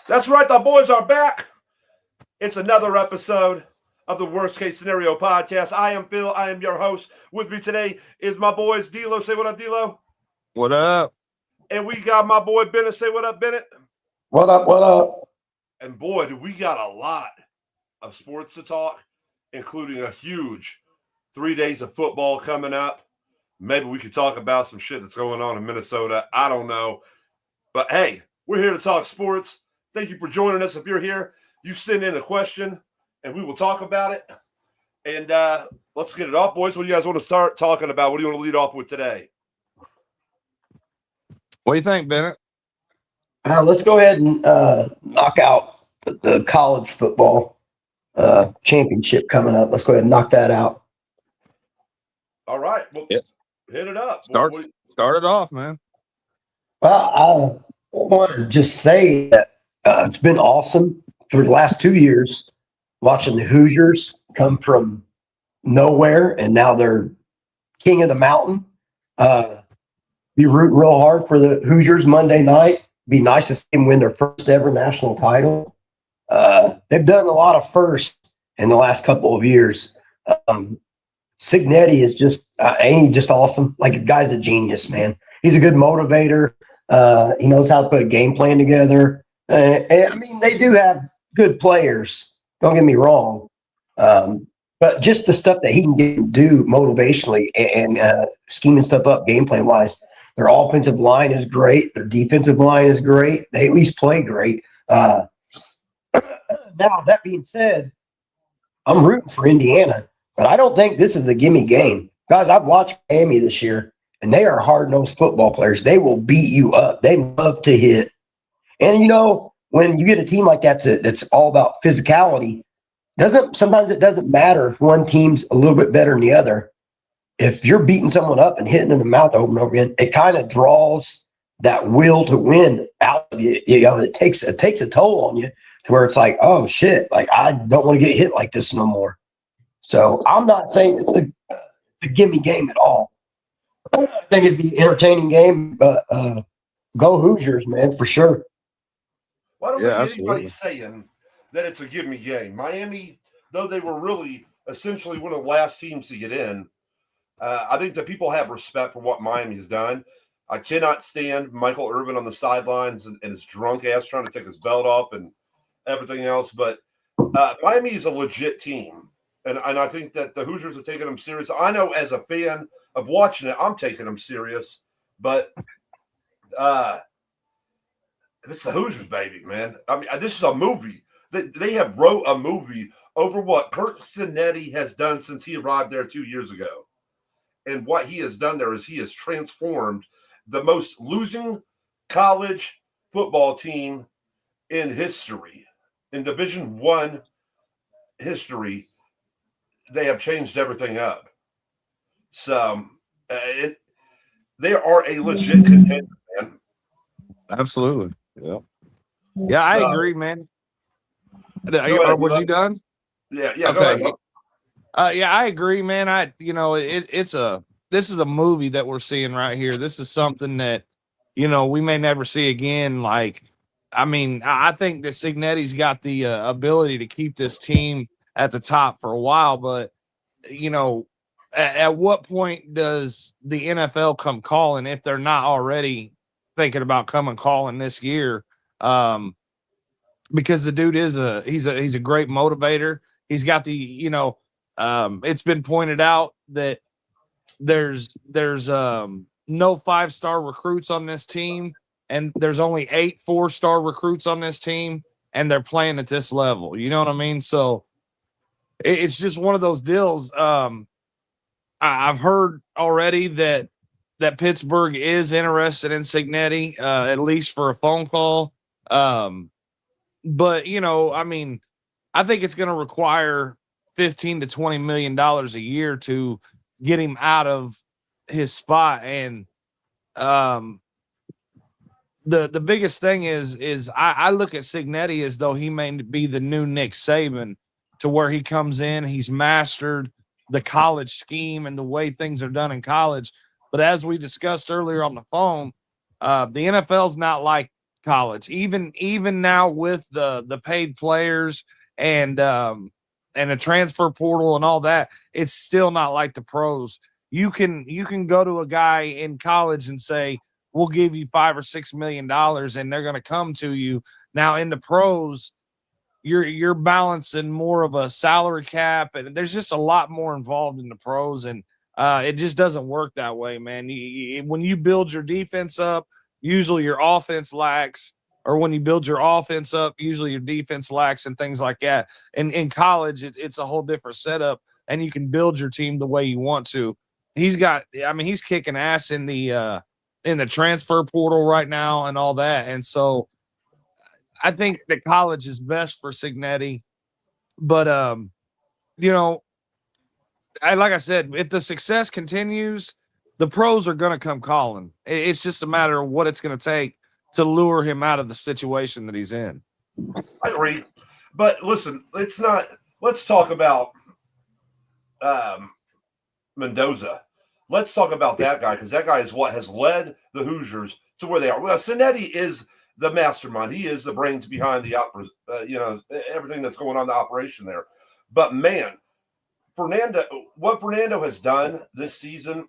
That's right, the boys are back. It's another episode of the Worst Case Scenario podcast. I am Phil. I am your host. With me today is my boys, D'Lo. Say what up, D'Lo. What up? And we got my boy, Bennett. Say what up, Bennett. What up, what up? And boy, do we got a lot of sports to talk, including a huge 3 days of football coming up. Maybe we could talk about some shit that's going on in Minnesota. I don't know. But hey, we're here to talk sports. Thank you for joining us. If you're here, you send in a question and we will talk about it. And let's get it off, boys. What do you guys want to start talking about? What do you want to lead off with today? What do you think, Bennett? Let's go ahead and knock out the college football championship coming up. Let's go ahead and knock that out. All right. Well, hit it up. Start it off, man. Well, I want to just say that it's been awesome for the last 2 years watching the Hoosiers come from nowhere, and now they're king of the mountain. Be rooting real hard for the Hoosiers Monday night. Be nice to see them win their first ever national title. They've done a lot of firsts in the last couple of years. Signetti is just ain't he just awesome? Like, the guy's a genius, man. He's a good motivator. He knows how to put a game plan together. And I mean, they do have good players. Don't get me wrong. But just the stuff that he can do motivationally and scheming stuff up game plan wise. Their offensive line is great. Their defensive line is great. They at least play great. Now, that being said, I'm rooting for Indiana, but I don't think this is a gimme game. Guys, I've watched Miami this year, and they are hard-nosed football players. They will beat you up. They love to hit. And, you know, when you get a team like that that's all about physicality, sometimes it doesn't matter if one team's a little bit better than the other. If you're beating someone up and hitting in the mouth over and over again, it kind of draws that will to win out of you. You know, it takes a toll on you to where it's like, oh shit, like I don't want to get hit like this no more. So I'm not saying it's a gimme game at all. I think it'd be an entertaining game, but go Hoosiers, man, for sure. Why don't anybody saying that it's a gimme game? Miami, though they were really essentially one of the last teams to get in, I think that people have respect for what Miami's done. I cannot stand Michael Irvin on the sidelines and his drunk ass trying to take his belt off and everything else. But Miami is a legit team. And I think that the Hoosiers are taking them serious. I know as a fan of watching it, I'm taking them serious. But it's the Hoosiers, baby, man. I mean, this is a movie. They have wrote a movie over what Curt Cignetti has done since he arrived there 2 years ago. And what he has done there is he has transformed the most losing college football team in history, in Division I history. They have changed everything up. So they are a legit contender, man. Absolutely. Yeah. Yeah, I agree, man. Was you done? Yeah. Okay. Yeah, I agree, man. This is a movie that we're seeing right here. This is something that, we may never see again. Like, I mean, I think that Cignetti's got the ability to keep this team at the top for a while, but at what point does the NFL come calling if they're not already thinking about coming calling this year? Because the dude is he's a great motivator. He's got the, it's been pointed out that there's no 5-star recruits on this team, and there's only 8 4-star recruits on this team, and they're playing at this level. You know what I mean? So it's just one of those deals. I've heard already that Pittsburgh is interested in Cignetti, at least for a phone call. But I mean, I think it's going to require $15 to $20 million a year to get him out of his spot. And the biggest thing is I look at Cignetti as though he may be the new Nick Saban, to where he comes in, he's mastered the college scheme and the way things are done in college. But as we discussed earlier on the phone, the NFL's not like college. Even now with the paid players and a transfer portal and all that, it's still not like the pros. You can go to a guy in college and say, we'll give you $5 or $6 million and they're going to come to you. Now in the pros, you're balancing more of a salary cap, and there's just a lot more involved in the pros, and it just doesn't work that way, man. When you build your defense up, usually your offense lacks, or when you build your offense up, usually your defense lacks, and things like that. And in college, it's a whole different setup, and you can build your team the way you want to. He's kicking ass in the transfer portal right now and all that, and so I think that college is best for Cignetti, but like I said, if the success continues, the pros are going to come calling. It's just a matter of what it's going to take to lure him out of the situation that he's in. I agree, but listen, let's talk about Mendoza. Let's talk about that guy, because that guy is what has led the Hoosiers to where they are. Well, Cignetti is the mastermind. He is the brains behind the everything that's going on in the operation there. But man, what Fernando has done this season,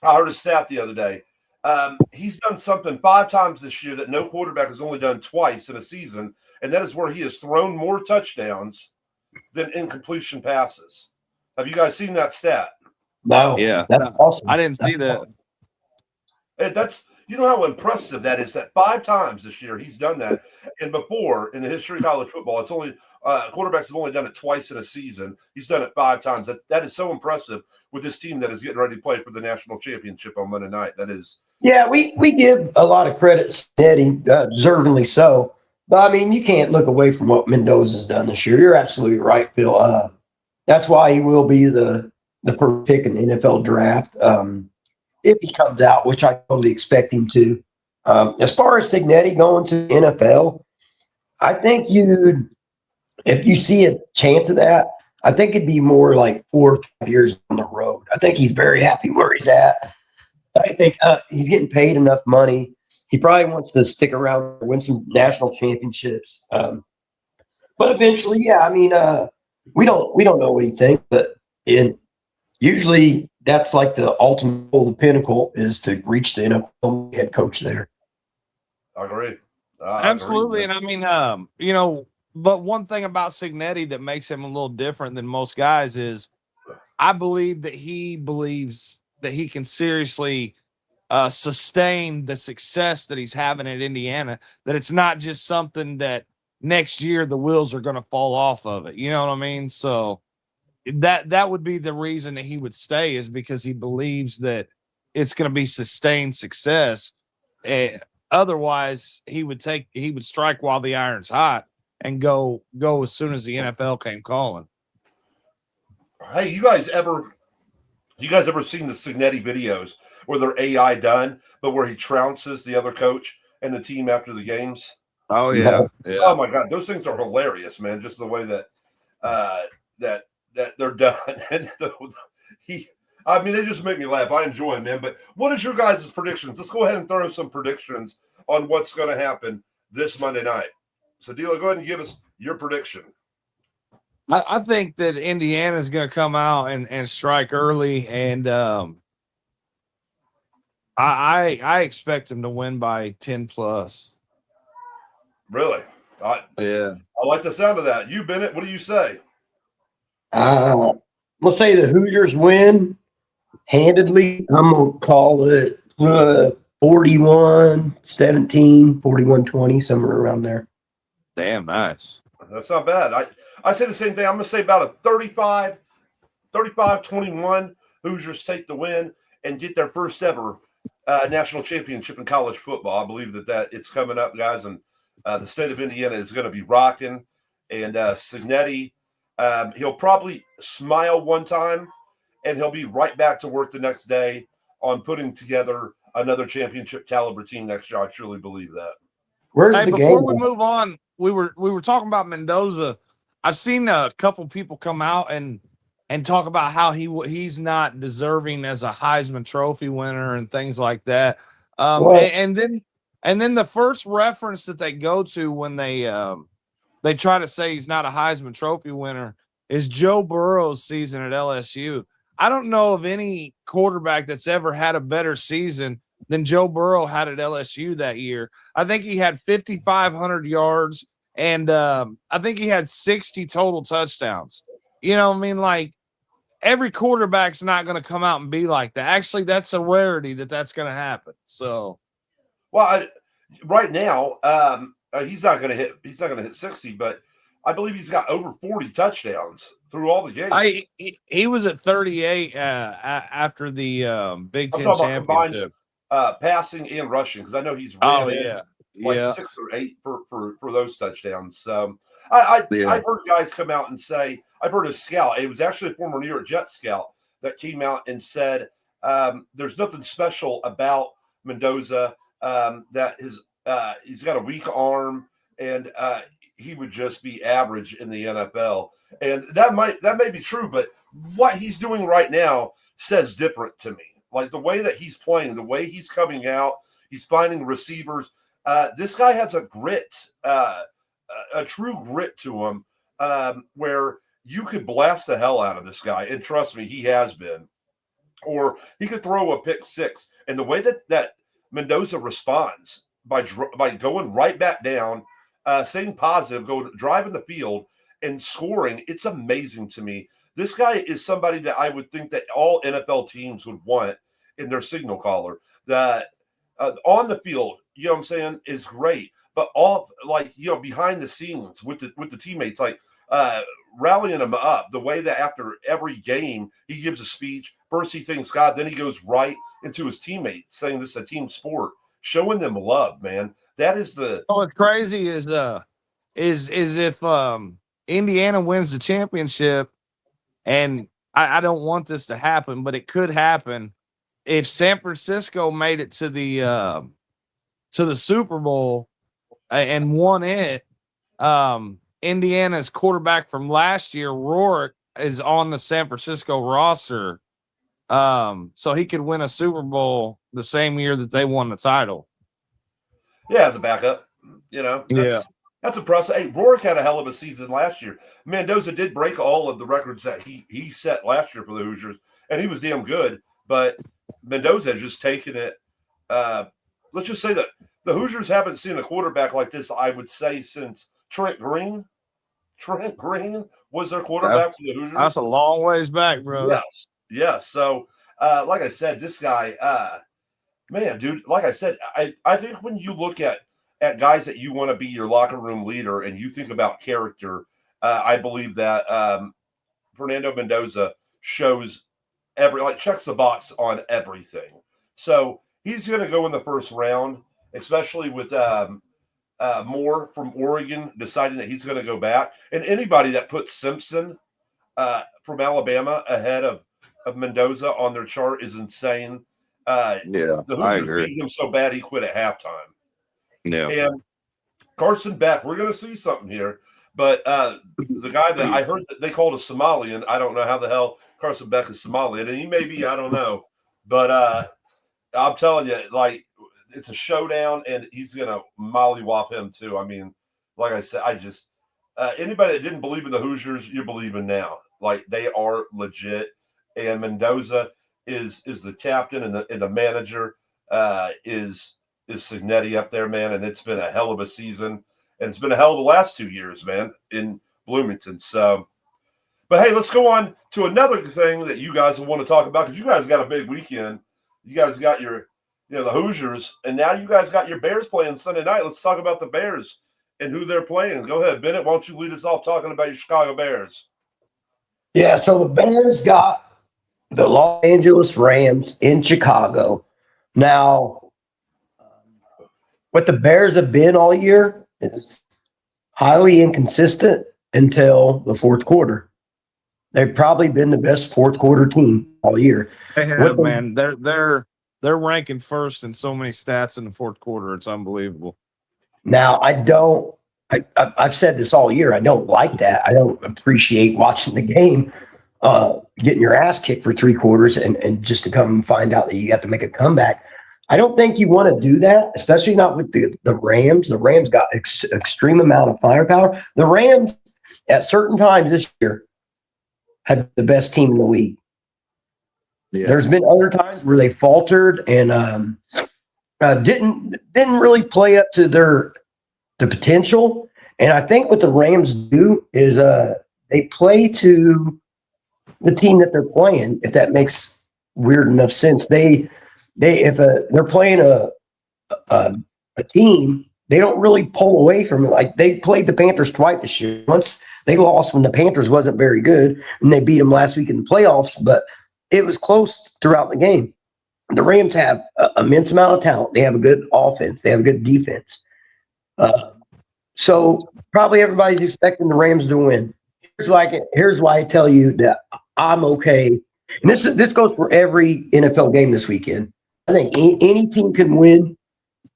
I heard a stat the other day. He's done something 5 times this year that no quarterback has only done twice in a season, and that is where he has thrown more touchdowns than incompletion passes. Have you guys seen that stat? No. Yeah. That's awesome. I didn't see that. And you know how impressive that is, that 5 times this year he's done that. And before, in the history of college football, it's only quarterbacks have only done it twice in a season. He's done it 5 times. That is so impressive with this team that is getting ready to play for the national championship on Monday night. That is. Yeah, we give a lot of credit to Cignetti, deservingly so. But, I mean, you can't look away from what Mendoza's done this year. You're absolutely right, Phil. That's why he will be the first pick in the NFL draft. If he comes out, which I totally expect him to. As far as Cignetti going to the NFL, I think if you see a chance of that, I think it'd be more like 4 or 5 years on the road. I think he's very happy where he's at. I think he's getting paid enough money. He probably wants to stick around and win some national championships. But eventually, yeah, I mean, we don't know what he thinks, but usually that's like the ultimate goal, the pinnacle is to reach the NFL head coach there. I agree. Absolutely. And I mean, but one thing about Cignetti that makes him a little different than most guys is I believe that he believes that he can seriously sustain the success that he's having at Indiana, that it's not just something that next year the wheels are going to fall off of it. You know what I mean? So that would be the reason that he would stay, is because he believes that it's going to be sustained success. Otherwise, he would strike while the iron's hot and go as soon as the NFL came calling. Hey, you guys ever seen the Cignetti videos where they're AI done, but where he trounces the other coach and the team after the games? Oh yeah. Oh my God, those things are hilarious, man. Just the way that they're done. And they just make me laugh. I enjoy them, man. But what is your guys' predictions? Let's go ahead and throw some predictions on what's going to happen this Monday night. So, Dilo, go ahead and give us your prediction. I think that Indiana is going to come out and strike early, and I expect them to win by 10 plus. Really? Yeah. I like the sound of that. You, Bennett, what do you say? Let's say the Hoosiers win handedly. I'm going to call it 41-17, 41-20, somewhere around there. Damn, nice. That's not bad. I say the same thing. I'm going to say about a 35-21. Hoosiers take the win and get their first ever national championship in college football. I believe that it's coming up, guys, and the state of Indiana is going to be rocking. And Cignetti, he'll probably smile one time, and he'll be right back to work the next day on putting together another championship caliber team next year. I truly believe that. Before we move on, we were talking about Mendoza. I've seen a couple people come out and talk about how he's not deserving as a Heisman Trophy winner and things like that. And And then the first reference that they go to when they try to say he's not a Heisman Trophy winner is Joe Burrow's season at LSU. I don't know of any quarterback that's ever had a better season than Joe Burrow had at LSU that year. I think he had 5,500 yards, and I think he had 60 total touchdowns. You know what I mean? Like, every quarterback's not going to come out and be like that. Actually, that's a rarity that's going to happen. So, well, right now, he's not going to hit 60, but I believe he's got over 40 touchdowns through all the games. He was at 38 after the Big Ten championship. Passing and rushing, because I know he's ran in 6 or 8 for those touchdowns. So I've heard guys come out and say, I've heard a scout, it was actually a former New York Jets scout that came out and said there's nothing special about Mendoza, that he's got a weak arm, and he would just be average in the NFL. And that may be true, but what he's doing right now says different to me. Like the way that he's playing, the way he's coming out, he's finding receivers. This guy has a grit, a true grit to him, where you could blast the hell out of this guy. And trust me, he has been. Or he could throw a pick six. And the way that Mendoza responds by going right back down, staying positive, driving the field and scoring, it's amazing to me. This guy is somebody that I would think that all NFL teams would want in their signal caller. That on the field, you know what I'm saying, is great. But all behind the scenes with the teammates, like rallying them up, the way that after every game he gives a speech. First he thanks God, then he goes right into his teammates, saying this is a team sport, showing them love, man. That is the. What's crazy is if Indiana wins the championship, and I don't want this to happen, but it could happen if San Francisco made it to the Super Bowl and won it. Indiana's quarterback from last year, Rourke, is on the San Francisco roster, so he could win a Super Bowl the same year that they won the title. Yeah, as a backup, that's impressive. Hey, Rourke had a hell of a season last year. Mendoza did break all of the records that he set last year for the Hoosiers, and he was damn good. But Mendoza has just taken it. Let's just say that the Hoosiers haven't seen a quarterback like this, I would say, since Trent Green. Trent Green was their quarterback for the Hoosiers. That's a long ways back, bro. Yes. So, like I said, this guy, man, dude, like I said, I think when you look at guys that you want to be your locker room leader and you think about character, I believe that Fernando Mendoza shows checks the box on everything. So he's going to go in the first round, especially with Moore from Oregon deciding that he's going to go back. And anybody that puts Simpson from Alabama ahead of Mendoza on their chart is insane. The Hoosiers beat him so bad he quit at halftime. Yeah. And Carson Beck, we're going to see something here. But the guy that I heard that they called a Somalian, I don't know how the hell Carson Beck is Somalian, and he may be, I don't know. But I'm telling you, like, it's a showdown, and he's going to mollywop him too. I mean, like I said, anybody that didn't believe in the Hoosiers, you're believing now. Like, they are legit, and Mendoza is the captain, and the manager is Cignetti up there, man, and it's been a hell of a season, and it's been a hell of the last 2 years, man, in Bloomington. So, but hey, let's go on to another thing that you guys will want to talk about, because you guys got a big weekend. You guys got your, the Hoosiers, and now you guys got your Bears playing Sunday night. Let's talk about the Bears and who they're playing. Go ahead, Bennett. Why don't you lead us off talking about your Chicago Bears? Yeah, so the Bears got the Los Angeles Rams in Chicago. Now, what the Bears have been all year is highly inconsistent until the fourth quarter. They've probably been the best fourth quarter team all year. They have, man. They're ranking first in so many stats in the fourth quarter. It's unbelievable. Now, I've said this all year. I don't like that. I don't appreciate watching the game, getting your ass kicked for three quarters and just to come and find out that you have to make a comeback. I don't think you want to do that, especially not with the Rams. The Rams got extreme amount of firepower. The Rams, at certain times this year, had the best team in the league. Yeah. There's been other times where they faltered and didn't really play up to the potential. And I think what the Rams do is they play to the team that they're playing. If that makes weird enough sense, if they're playing a team, they don't really pull away from it. Like they played the Panthers twice this year. Once they lost when the Panthers wasn't very good, and they beat them last week in the playoffs, but it was close throughout the game. The Rams have an immense amount of talent. They have a good offense. They have a good defense. So probably everybody's expecting the Rams to win. Here's why I tell you that I'm okay. And this goes for every NFL game this weekend. I think any team can win.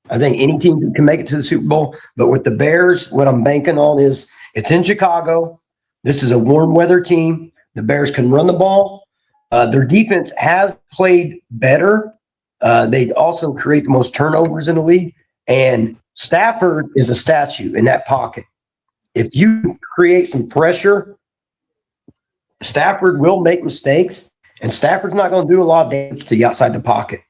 I think any team can make it to the Super Bowl. But with the Bears, what I'm banking on is it's in Chicago. This is a warm weather team. The Bears can run the ball. Their defense has played better. They also create the most turnovers in the league. And Stafford is a statue in that pocket. If you create some pressure, Stafford will make mistakes, and Stafford's not going to do a lot of damage to you outside the pocket.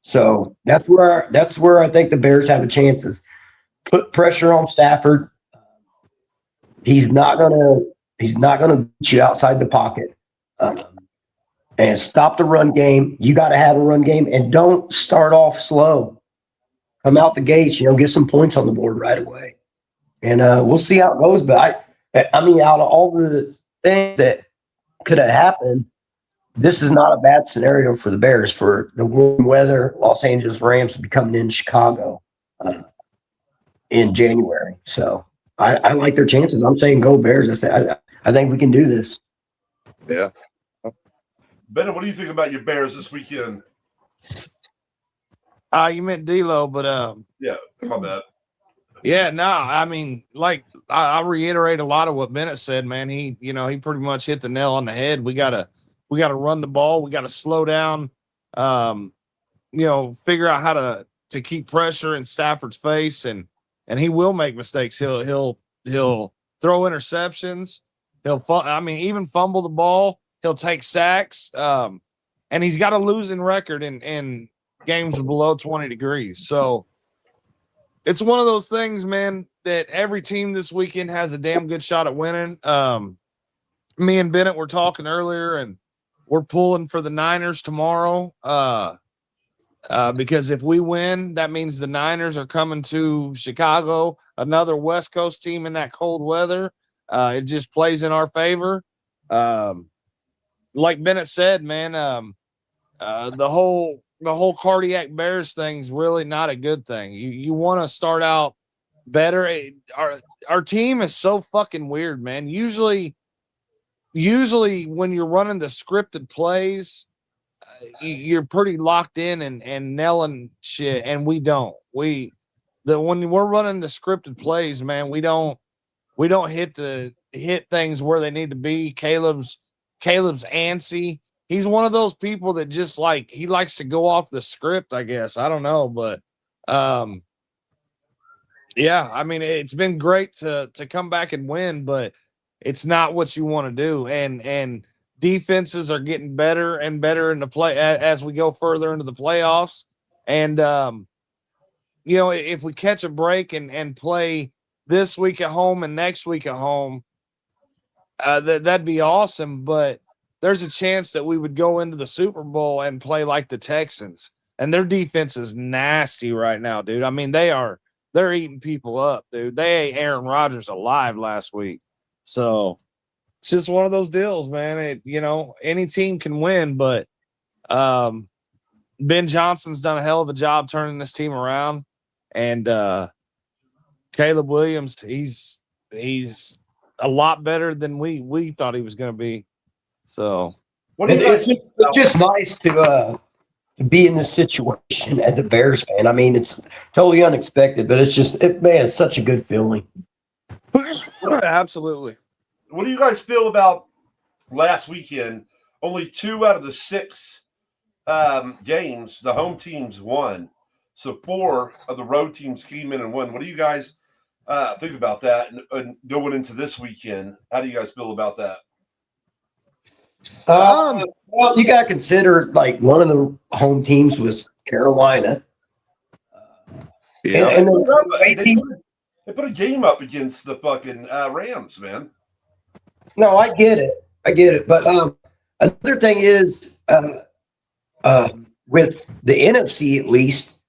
So that's where I think the Bears have a chances. Put pressure on Stafford. He's not gonna beat you outside the pocket. And stop the run game. You got to have a run game, and don't start off slow. Come out the gates, get some points on the board right away. And we'll see how it goes. But I mean, out of all the things that could have happened, this is not a bad scenario for the Bears, for the warm weather Los Angeles Rams to be coming in Chicago in January. So I like their chances. I'm saying go Bears. I think we can do this. Yeah. Bennett, what do you think about your Bears this weekend? You meant D'Lo, but Yeah, my bad. yeah, no, I mean, like I reiterate a lot of what Bennett said, man. He pretty much hit the nail on the head. We gotta run the ball. We gotta slow down. Figure out how to keep pressure in Stafford's face, and he will make mistakes. He'll throw interceptions. Even fumble the ball. He'll take sacks. And he's got a losing record in games below 20 degrees. So it's one of those things, man, that every team this weekend has a damn good shot at winning. Me and Bennett were talking earlier, and we're pulling for the Niners tomorrow. Because if we win, that means the Niners are coming to Chicago, another West Coast team in that cold weather. It just plays in our favor. Like Bennett said, man, the whole cardiac Bears thing's really not a good thing. You want to start out better. Our team is so fucking weird, man. Usually when you're running the scripted plays, you're pretty locked in and nailing shit, and we don't. When we're running the scripted plays, man, we don't hit things where they need to be. Caleb's antsy. He's one of those people that just he likes to go off the script, I guess. I don't know, but yeah, I mean, it's been great to come back and win, but it's not what you want to do. And defenses are getting better and better in the play as we go further into the playoffs. And if we catch a break and play this week at home and next week at home, that'd be awesome. But there's a chance that we would go into the Super Bowl and play like the Texans, and their defense is nasty right now, dude. I mean, they're eating people up, dude. They ate Aaron Rodgers alive last week. So it's just one of those deals, man. Any team can win, but Ben Johnson's done a hell of a job turning this team around, and Caleb Williams, he's a lot better than we thought he was going to be. So it's just nice to be in this situation as a Bears fan. I mean, it's totally unexpected, but it's such a good feeling. Absolutely. What do you guys feel about last weekend? Only 2 out of the 6 games, the home teams won. So 4 of the road teams came in and won. What do you guys think about that? And going into this weekend, how do you guys feel about that? Well, you got to consider like one of the home teams was Carolina. Yeah. And They put a game up against the fucking Rams, man. no, I get it. But another thing is with the NFC at least,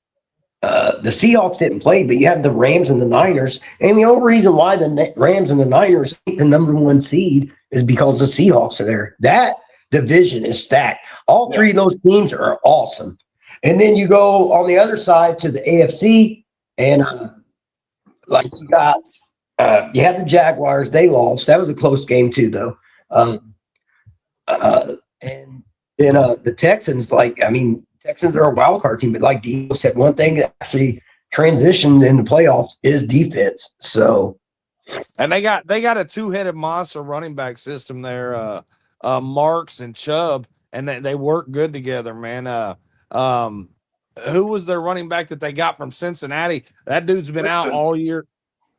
the Seahawks didn't play, but you have the Rams and the Niners. And the only reason why the Rams and the Niners ain't the number one seed is because the Seahawks are there. That division is stacked. All three of those teams are awesome. And then you go on the other side to the AFC, and like you got, you had the Jaguars. They lost. That was a close game too, though. And then the Texans, Texans are a wild card team, but like Dio said, one thing that actually transitioned in the playoffs is defense. So, and they got a 2-headed monster running back system there, Marks and Chubb, and they work good together, man. Who was their running back that they got from Cincinnati? That dude's been out all year.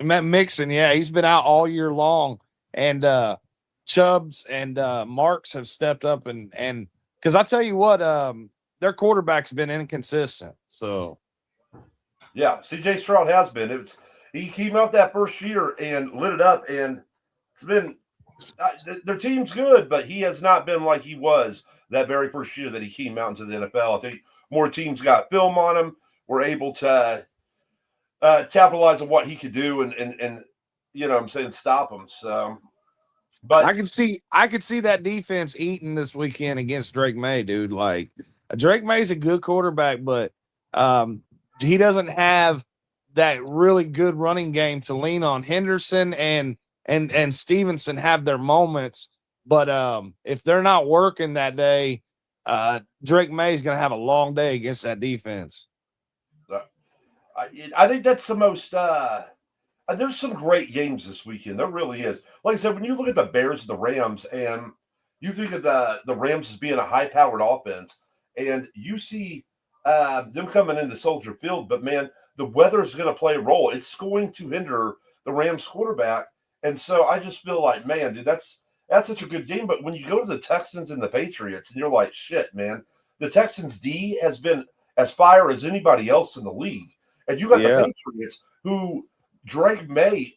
Mixon, yeah, he's been out all year long, and Chubbs and Marks have stepped up, and because I tell you what, their quarterback's been inconsistent. So, yeah, CJ Stroud has been. He came out that first year and lit it up, and it's been their team's good, but he has not been like he was that very first year that he came out into the NFL. I think more teams got film on him, were able to capitalize on what he could do, and you know what I'm saying, stop him. So, but I could see that defense eating this weekend against Drake May, dude. Like Drake May's a good quarterback, but he doesn't have that really good running game to lean on. Henderson and Stevenson have their moments, but if they're not working that day, Drake May's going to have a long day against that defense. I think that's the most. There's some great games this weekend. There really is. Like I said, when you look at the Bears and the Rams, and you think of the Rams as being a high-powered offense, and you see them coming into Soldier Field, but man, the weather is going to play a role. It's going to hinder the Rams quarterback, and so I just feel like, man, dude, that's such a good game. But when you go to the Texans and the Patriots, and you're like, shit, man, the Texans D has been as fire as anybody else in the league, and you got the Patriots who Drake May,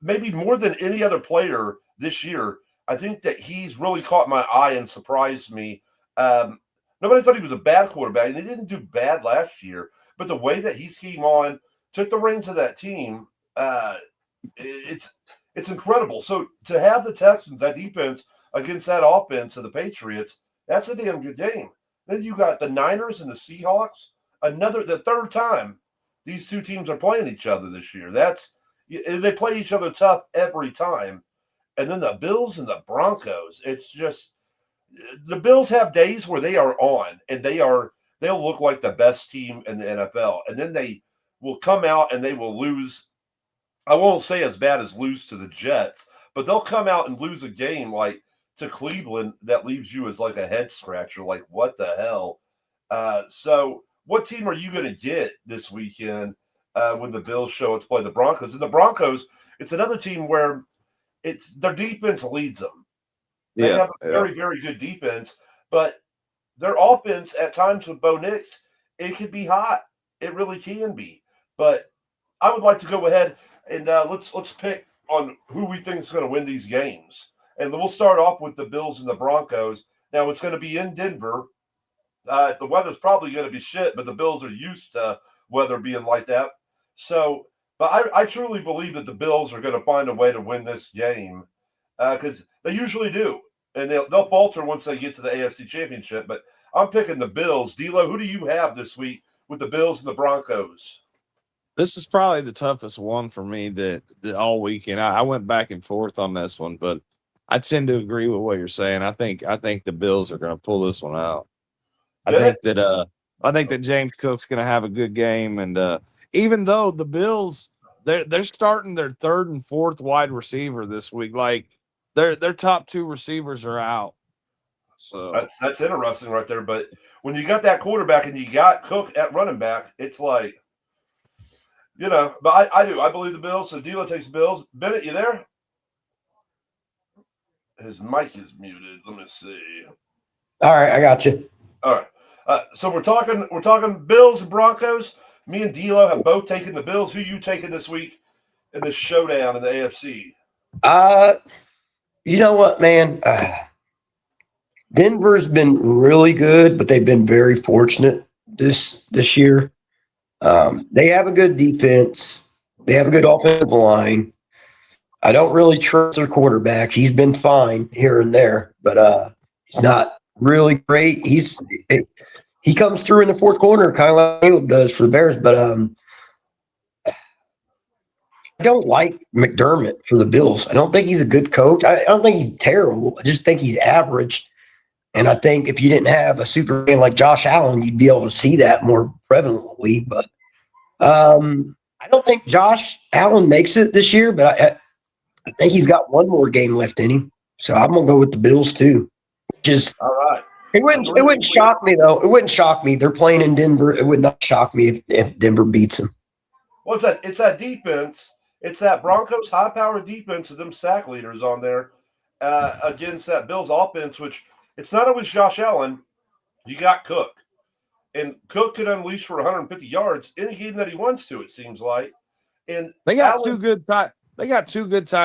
maybe more than any other player this year, I think that he's really caught my eye and surprised me. Nobody thought he was a bad quarterback, and he didn't do bad last year. But the way that he came on, took the reins of that team, it's incredible. So to have the Texans, that defense, against that offense of the Patriots, that's a damn good game. Then you got the Niners and the Seahawks. The third time these two teams are playing each other this year. They play each other tough every time. And then the Bills and the Broncos. It's just the Bills have days where they are on, and they'll look like the best team in the NFL. And then they will come out and they will lose. I won't say as bad as lose to the Jets, but they'll come out and lose a game like to Cleveland that leaves you as like a head scratcher. Like, what the hell? So what team are you going to get this weekend when the Bills show up to play the Broncos? And the Broncos, it's another team where their defense leads them. They have a very, very good defense, but their offense at times with Bo Nix, it could be hot. It really can be. But I would like to go ahead and let's pick on who we think is going to win these games. And we'll start off with the Bills and the Broncos. Now, it's going to be in Denver. The weather's probably going to be shit, but the Bills are used to weather being like that. So, but I truly believe that the Bills are going to find a way to win this game because they usually do. And they'll falter once they get to the AFC Championship. But I'm picking the Bills. D'Lo, who do you have this week with the Bills and the Broncos? This is probably the toughest one for me that all weekend. I went back and forth on this one, but I tend to agree with what you're saying. I think the Bills are going to pull this one out. I think that James Cook's going to have a good game, and even though the Bills they're starting their third and fourth wide receiver this week, like their top two receivers are out. So That's interesting right there. But when you got that quarterback and you got Cook at running back, it's like, but I do. I believe the Bills. So D'Lo takes the Bills. Bennett, you there? His mic is muted. Let me see. All right, I got you. All right. So we're talking Bills and Broncos. Me and D'Lo have both taken the Bills. Who you taking this week in this showdown in the AFC? You know what, man? Denver's been really good, but they've been very fortunate this year. They have a good defense. They have a good offensive line. I don't really trust their quarterback. He's been fine here and there, but he's not really great. He comes through in the fourth quarter, kind of like Caleb does for the Bears. But I don't like McDermott for the Bills. I don't think he's a good coach. I don't think he's terrible. I just think he's average. And I think if you didn't have a Superman like Josh Allen, you'd be able to see that more prevalently. But I don't think Josh Allen makes it this year, but I think he's got one more game left in him. So I'm going to go with the Bills too. Just all right. It wouldn't shock me, though. It wouldn't shock me. They're playing in Denver. It would not shock me if Denver beats them. Well, it's that defense. It's that Broncos high-powered defense with them sack leaders on there against that Bills offense, which it's not always Josh Allen. You got Cook. And Cook could unleash for 150 yards any game that he wants to, it seems like. And they got two good tight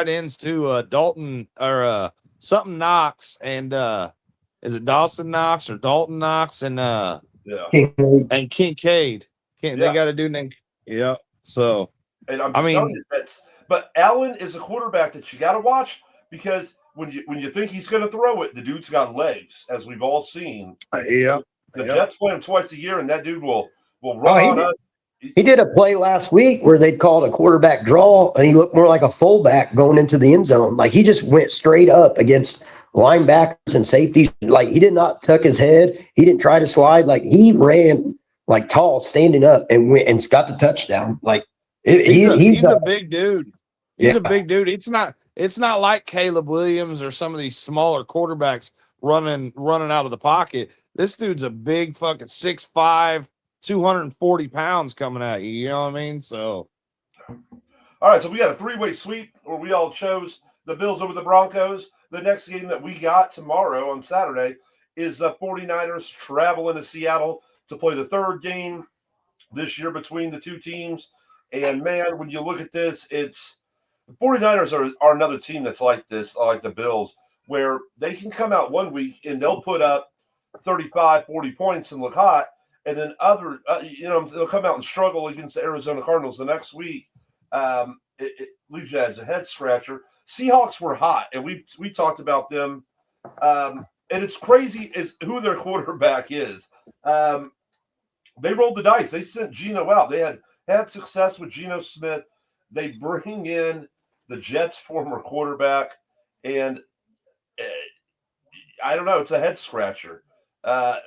ends too. Dalton or something Knox and is it Dawson Knox or Dalton Knox and and Kincaid. They got a dude named So and I'm just telling you but Allen is a quarterback that you got to watch because when you think he's going to throw it, the dude's got legs, as we've all seen. The Jets play him twice a year, and that dude will run on us. He did a play last week where they called a quarterback draw, and he looked more like a fullback going into the end zone. Like he just went straight up against linebackers and safeties. Like he did not tuck his head. He didn't try to slide. Like he ran like tall, standing up, and went and got the touchdown. Like he's a big dude. He's a big dude. It's not like Caleb Williams or some of these smaller quarterbacks running out of the pocket. This dude's a big fucking 6'5", 240 pounds coming at you. You know what I mean? So, all right. So we got a three-way sweep where we all chose the Bills over the Broncos. The next game that we got tomorrow on Saturday is the 49ers traveling to Seattle to play the third game this year between the two teams. And man, when you look at this, the 49ers are another team that's like this, like the Bills, where they can come out one week and they'll put up 35, 40 points and look hot. And then they'll come out and struggle against the Arizona Cardinals the next week. It leaves you as a head scratcher. Seahawks were hot, and we talked about them. And it's crazy is who their quarterback is. They rolled the dice. They sent Geno out. They had success with Geno Smith. They bring in the Jets' former quarterback, and I don't know. It's a head scratcher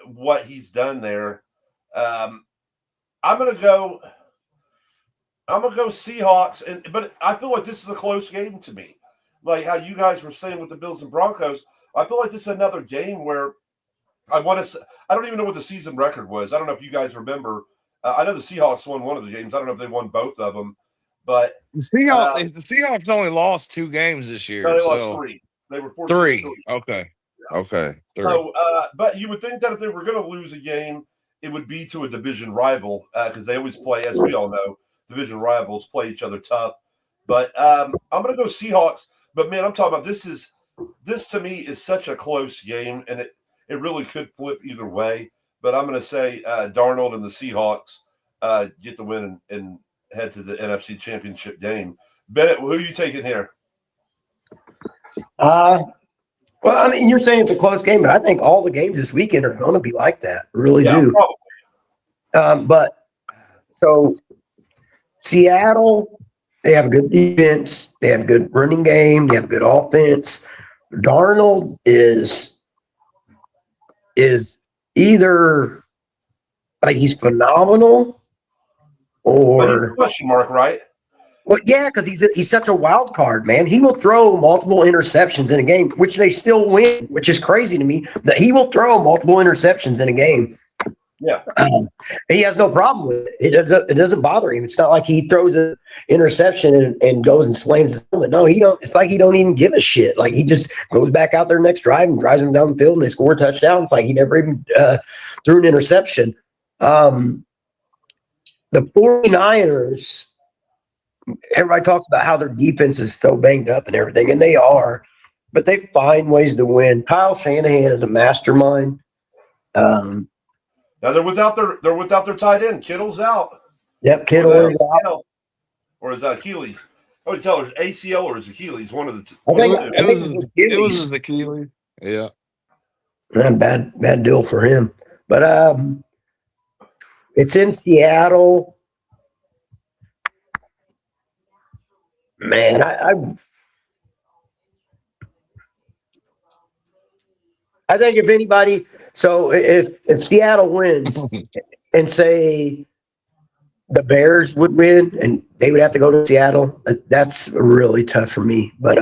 what he's done there. I'm gonna go Seahawks, but I feel like this is a close game to me. Like how you guys were saying with the Bills and Broncos, I feel like this is another game where I don't even know what the season record was. I don't know if you guys remember. I know the Seahawks won one of the games. I don't know if they won both of them, but the Seahawks only lost 2 games this year. No, they lost 3. They were 14-3. Okay. Yeah. Okay. 3. So, but you would think that if they were going to lose a game, it would be to a division rival because they always play, as we all know, division rivals play each other tough. But I'm going to go Seahawks. But man, I'm talking about this to me is such a close game, and it really could flip either way. But I'm going to say Darnold and the Seahawks get the win and head to the NFC Championship game. Bennett, who are you taking here? Well, I mean, you're saying it's a close game, but I think all the games this weekend are going to be like that. Really do. But so Seattle, they have a good defense. They have a good running game. They have a good offense. Darnold is either like he's phenomenal or but he's a question mark, right? Well, yeah, because he's such a wild card, man. He will throw multiple interceptions in a game, which they still win, which is crazy to me. That he will throw multiple interceptions in a game. Yeah. He has no problem with it. It doesn't bother him. It's not like he throws an interception and goes and slams his helmet. No, he don't. It's like he don't even give a shit. Like he just goes back out there next drive and drives them down the field and they score a touchdown. It's like he never even threw an interception. The 49ers, everybody talks about how their defense is so banged up and everything, and they are, but they find ways to win. Kyle Shanahan is a mastermind. Now they're without their tight end. Kittle's out. Yep, Kittle is out. Or is that Achilles? I would tell her ACL or is Achilles, one of the two. I think It was his Achilles. Yeah. Bad deal for him. But it's in Seattle. Man, I think if anybody, so if Seattle wins and say the Bears would win and they would have to go to Seattle, that's really tough for me. But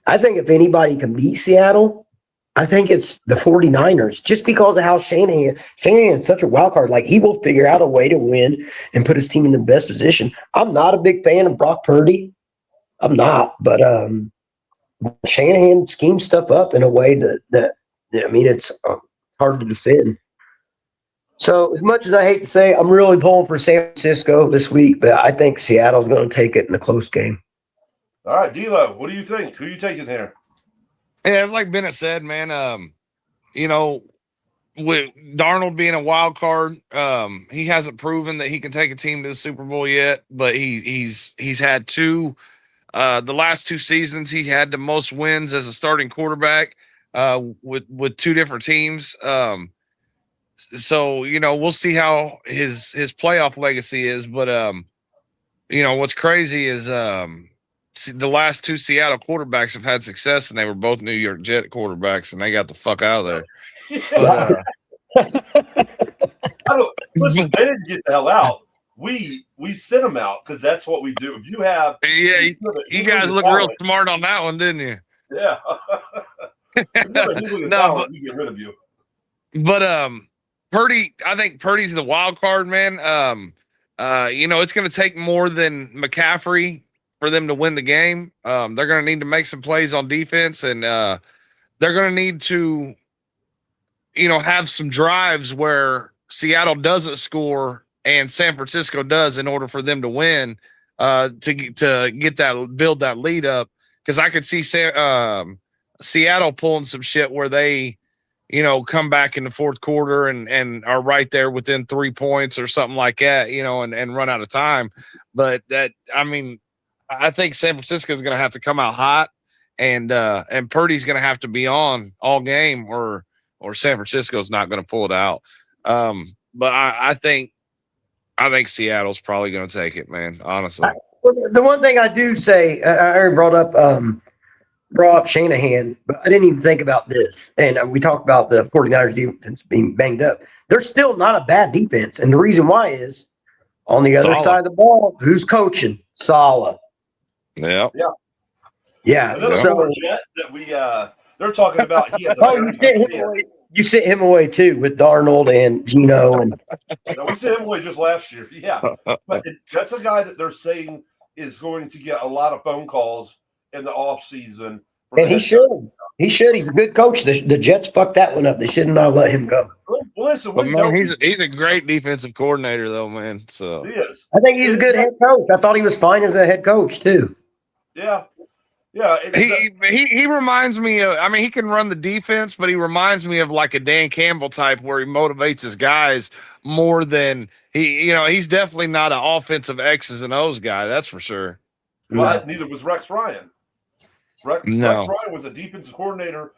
I think if anybody can beat Seattle, I think it's the 49ers, just because of how Shanahan is such a wild card. Like, he will figure out a way to win and put his team in the best position. I'm not a big fan of Brock Purdy. I'm not, but Shanahan schemes stuff up in a way that I mean, it's hard to defend. So, as much as I hate to say, I'm really pulling for San Francisco this week, but I think Seattle's going to take it in a close game. All right, D'Lo, what do you think? Who are you taking here? Yeah, it's like Bennett said, man. You know, with Darnold being a wild card, he hasn't proven that he can take a team to the Super Bowl yet. But he's had two. The last two seasons, he had the most wins as a starting quarterback with two different teams. So, you know, we'll see how his playoff legacy is. But you know, what's crazy is the last two Seattle quarterbacks have had success, and they were both New York Jet quarterbacks, and they got the fuck out of there. But, Listen, they didn't get the hell out. We sent them out because that's what we do. If you have, you guys look real smart on that one, didn't you? Yeah. No, but we get rid of you. But Purdy, I think Purdy's the wild card, man. You know, it's going to take more than McCaffrey for them to win the game. They're going to need to make some plays on defense, and they're going to need to, you know, have some drives where Seattle doesn't score and San Francisco does in order for them to win, to get that, build that lead up. Because I could see Seattle pulling some shit where they, you know, come back in the fourth quarter and are right there within 3 points or something like that, you know, and run out of time. But I mean, I think San Francisco is going to have to come out hot, and Purdy's going to have to be on all game, or San Francisco is not going to pull it out. But I think Seattle's probably going to take it, man. Honestly, the one thing I do say, I already brought up Shanahan, but I didn't even think about this. And we talked about the 49ers defense being banged up. They're still not a bad defense, and the reason why is on the other side of the ball, who's coaching? Saleh. Yeah. So that we they're talking about. He has you sent him away too with Darnold and Geno, and no, we sent him away just last year. Yeah, but that's a guy that they're saying is going to get a lot of phone calls in the off season. And he should. He's a good coach. The Jets fucked that one up. They should not let him go. Well, listen, man, he's a great defensive coordinator, though, man. So he is. I think he's a good head coach. I thought he was fine as a head coach too. Yeah. He reminds me of. I mean, he can run the defense, but he reminds me of like a Dan Campbell type, where he motivates his guys more than he. You know, he's definitely not an offensive X's and O's guy. That's for sure. Well, neither was Rex Ryan. Rex Ryan was a defensive coordinator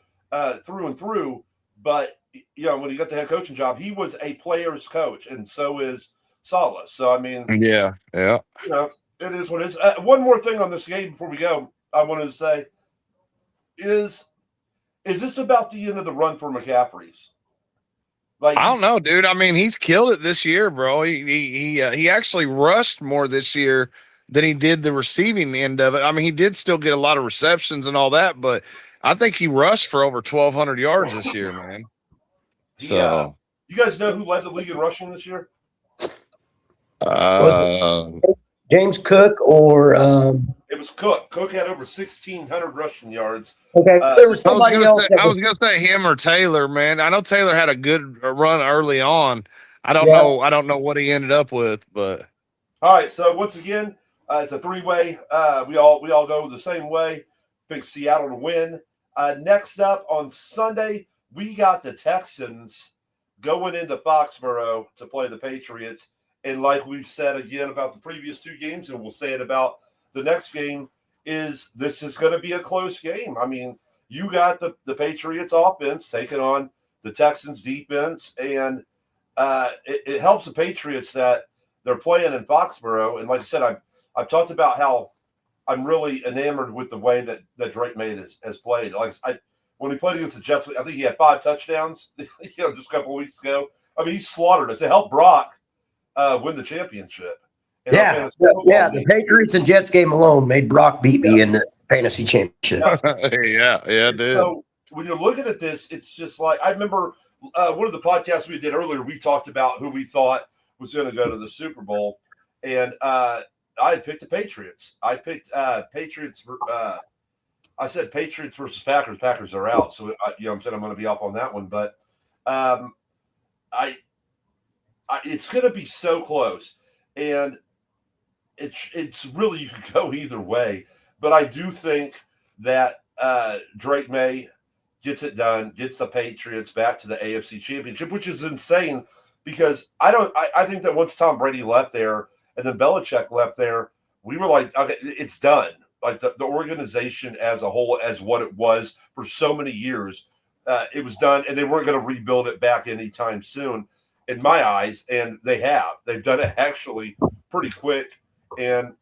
through and through, but you know, when he got the head coaching job, he was a player's coach, and so is Saleh. So I mean, yeah. You know, it is what it is. One more thing on this game before we go, I wanted to say is this about the end of the run for McCaffrey's? Like, I don't know, dude. I mean, he's killed it this year, bro. He actually rushed more this year than he did the receiving end of it. I mean, he did still get a lot of receptions and all that, but I think he rushed for over 1,200 yards this year, man. So, you guys know who led the league in rushing this year? James Cook or It was Cook. Cook had over 1,600 rushing yards. okay, there was somebody else. I was gonna say him or Taylor, man. I know Taylor had a good run early on. I don't know what he ended up with, but all right. So once again, it's a three-way. We all go the same way. Pick Seattle to win. Next up on Sunday, we got the Texans going into Foxborough to play the Patriots. And like we've said again about the previous two games, and we'll say it about the next game, this is going to be a close game. I mean, you got the Patriots offense taking on the Texans defense, and it helps the Patriots that they're playing in Foxborough. And like I said, I've talked about how I'm really enamored with the way that Drake May has played. When he played against the Jets, I think he had 5 touchdowns, just a couple of weeks ago. I mean, he slaughtered us. It helped Brock win the championship. Yeah, the Patriots and Jets game alone made Brock beat me in the fantasy championship. yeah, dude. So when you're looking at this, it's just like I remember one of the podcasts we did earlier. We talked about who we thought was going to go to the Super Bowl, and I had picked the Patriots. I picked Patriots. I said Patriots versus Packers. Packers are out, so I'm saying I'm going to be up on that one. But it's going to be so close, and it's really, you could go either way. But I do think that Drake May gets it done, gets the Patriots back to the AFC Championship, which is insane because I think that once Tom Brady left there and then Belichick left there, we were like, okay, it's done. Like the organization as a whole, as what it was for so many years, it was done, and they weren't going to rebuild it back anytime soon, in my eyes. And they have. They've done it actually pretty quick. And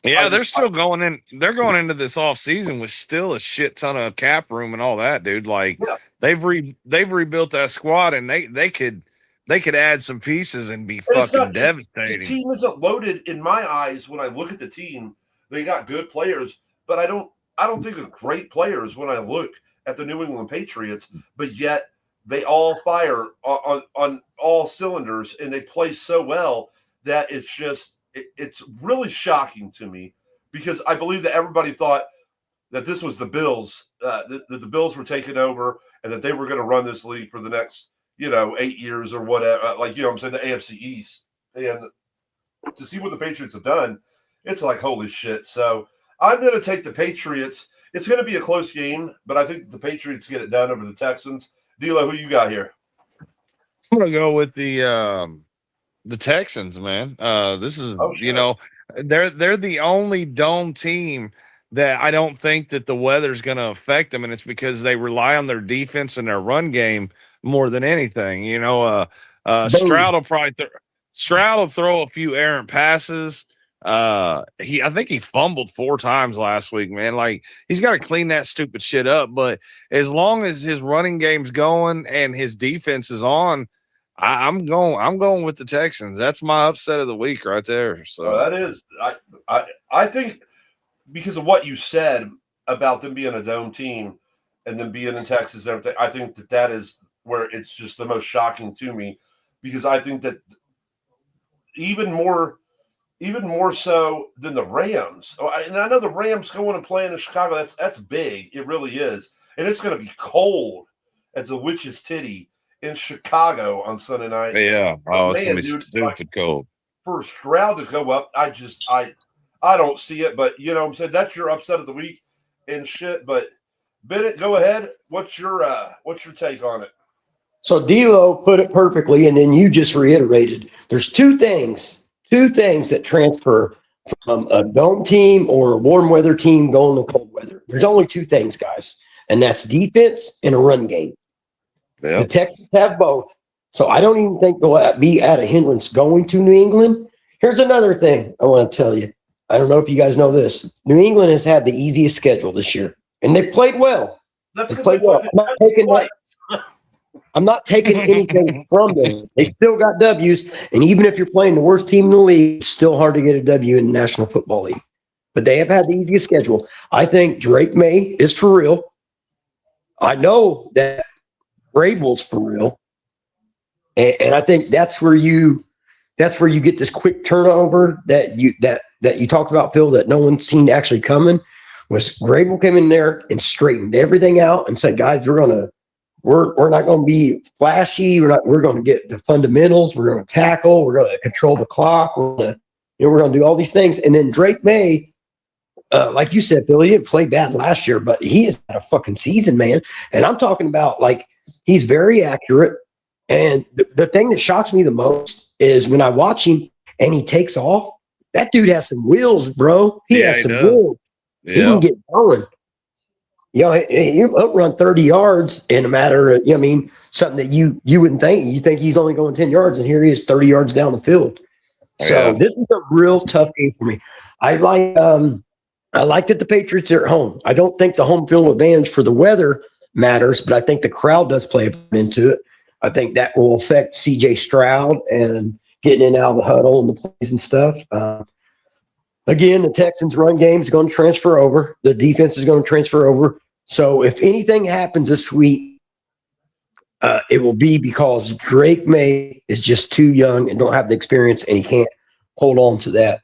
yeah, they're still going in. They're going into this off season with still a shit ton of cap room and all that, dude. Like they've rebuilt that squad, and they could add some pieces and be fucking devastating. The team isn't loaded in my eyes. When I look at the team, they got good players, but I don't think of great players when I look at the New England Patriots. But yet they all fire on all cylinders, and they play so well that it's just. It's really shocking to me because I believe that everybody thought that this was the Bills, that the Bills were taking over and that they were going to run this league for the next, 8 years or whatever. I'm saying the AFC East. And to see what the Patriots have done, it's like, holy shit. So I'm going to take the Patriots. It's going to be a close game, but I think the Patriots get it done over the Texans. D'Lo, who you got here? I'm going to go with the Texans, man. This is, they're the only dome team that I don't think that the weather's going to affect them, and it's because they rely on their defense and their run game more than anything. Stroud will throw a few errant passes. I think he fumbled 4 times last week, man. Like, he's got to clean that stupid shit up. But as long as his running game's going and his defense is on, I'm going with the Texans. That's my upset of the week right there. So that is, I think, because of what you said about them being a dome team and them being in Texas and everything, I think that is where it's just the most shocking to me, because I think that even more so than the Rams. And I know the Rams going and playing in Chicago. That's big. It really is, and it's going to be cold as a witch's titty in Chicago on Sunday night. Yeah. Oh, it's going to be stupid cold. For Stroud to go up, I don't see it. But, what I'm saying, that's your upset of the week and shit. But, Bennett, go ahead. What's your take on it? So D'Lo put it perfectly, and then you just reiterated. There's two things that transfer from a dome team or a warm weather team going to cold weather. There's only 2 things, guys, and that's defense and a run game. Yep. The Texans have both, so I don't even think they'll be at a hindrance going to New England. Here's another thing I want to tell you. I don't know if you guys know this. New England has had the easiest schedule this year, and they've played well. They played well. I'm not taking anything from them. They still got W's, and even if you're playing the worst team in the league, it's still hard to get a W in the National Football League. But they have had the easiest schedule. I think Drake May is for real. I know that Vrabel's for real, and I think that's where you get this quick turnover that you talked about, Phil, that no one seen actually coming. Was Vrabel came in there and straightened everything out and said, guys, we're not going to be flashy. We're going to get the fundamentals. We're going to tackle. We're going to control the clock. We're going to do all these things. And then Drake May, like you said, Phil, he didn't play bad last year, but he has had a fucking season, man. And I'm talking about, like, he's very accurate. And the thing that shocks me the most is when I watch him and he takes off, that dude has some wheels, bro. He has some wheels. Yeah. He can get going. He'll run 30 yards in a matter of, something that you wouldn't think. You think he's only going 10 yards, and here he is 30 yards down the field. So This is a real tough game for me. I like that the Patriots are at home. I don't think the home field advantage for the weather matters, but I think the crowd does play into it. I think that will affect CJ Stroud and getting in and out of the huddle and the plays and stuff. Again, the Texans' run game is going to transfer over. The defense is going to transfer over. So if anything happens this week, it will be because Drake May is just too young and don't have the experience, and he can't hold on to that.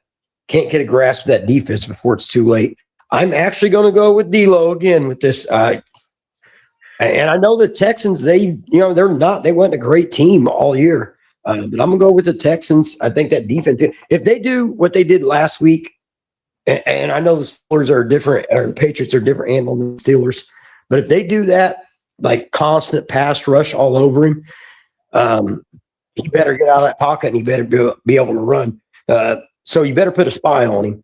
Can't get a grasp of that defense before it's too late. I'm actually going to go with D'Lo again with this. And I know the Texans, they weren't a great team all year. But I'm going to go with the Texans. I think that defense, if they do what they did last week, and I know the Steelers are different, or the Patriots are different animal than the Steelers, but if they do that, like constant pass rush all over him, he better get out of that pocket and he better be able to run. So you better put a spy on him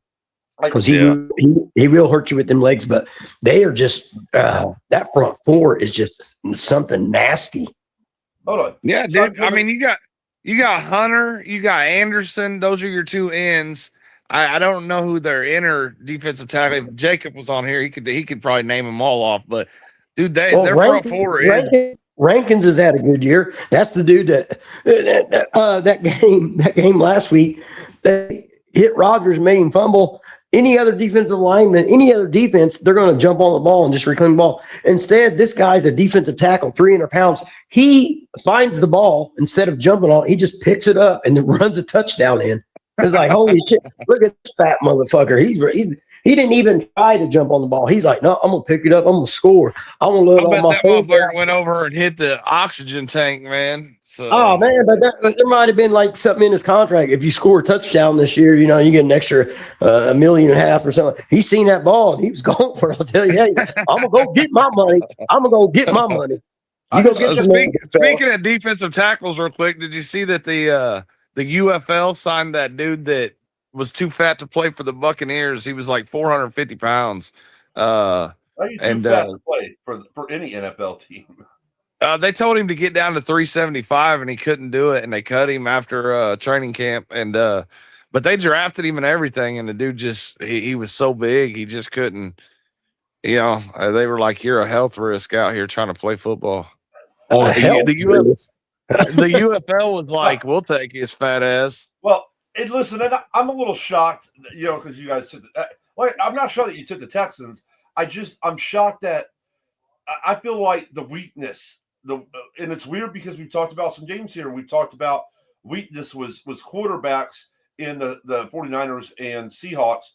because he will hurt you with them legs. But they are just that front four is just something nasty. Hold on, yeah, dude. I mean, you got Hunter, you got Anderson. Those are your two ends. I don't know who their inner defensive tackle. If Jacob was on here, he could probably name them all off. But dude, their front four is. Rankins has had a good year. That's the dude that game last week that hit Rodgers, made him fumble. Any other defensive lineman, any other defense, they're going to jump on the ball and just reclaim the ball. Instead, this guy's a defensive tackle, 300 pounds. He finds the ball instead of jumping on it. He just picks it up and then runs a touchdown in. It's like, holy shit, look at this fat motherfucker. He didn't even try to jump on the ball. He's like, no, I'm going to pick it up. I'm going to score. I'm going to load all my phone. Motherfucker went over and hit the oxygen tank, man. So. Oh, man, but there might have been like something in his contract. If you score a touchdown this year, you get an extra $1.5 million or something. He's seen that ball and he was going for it. I'll tell you, hey, I'm going to go get my money. I'm going to go get my money. Speaking of defensive tackles real quick, did you see that the UFL signed that dude that was too fat to play for the Buccaneers? He was like 450 pounds. Are you too fat to play for any NFL team? They told him to get down to 375 and he couldn't do it, and they cut him after training camp. And but they drafted him and everything, and the dude just he was so big he just couldn't. They were like, "You're a health risk out here trying to play football." The UFL was like, "We'll take his fat ass." Well, and listen, and I'm a little shocked, because you guys took I'm not sure that you took the Texans. I'm shocked that I feel like the weakness, and it's weird because we've talked about some games here. We've talked about weakness was quarterbacks in the 49ers and Seahawks.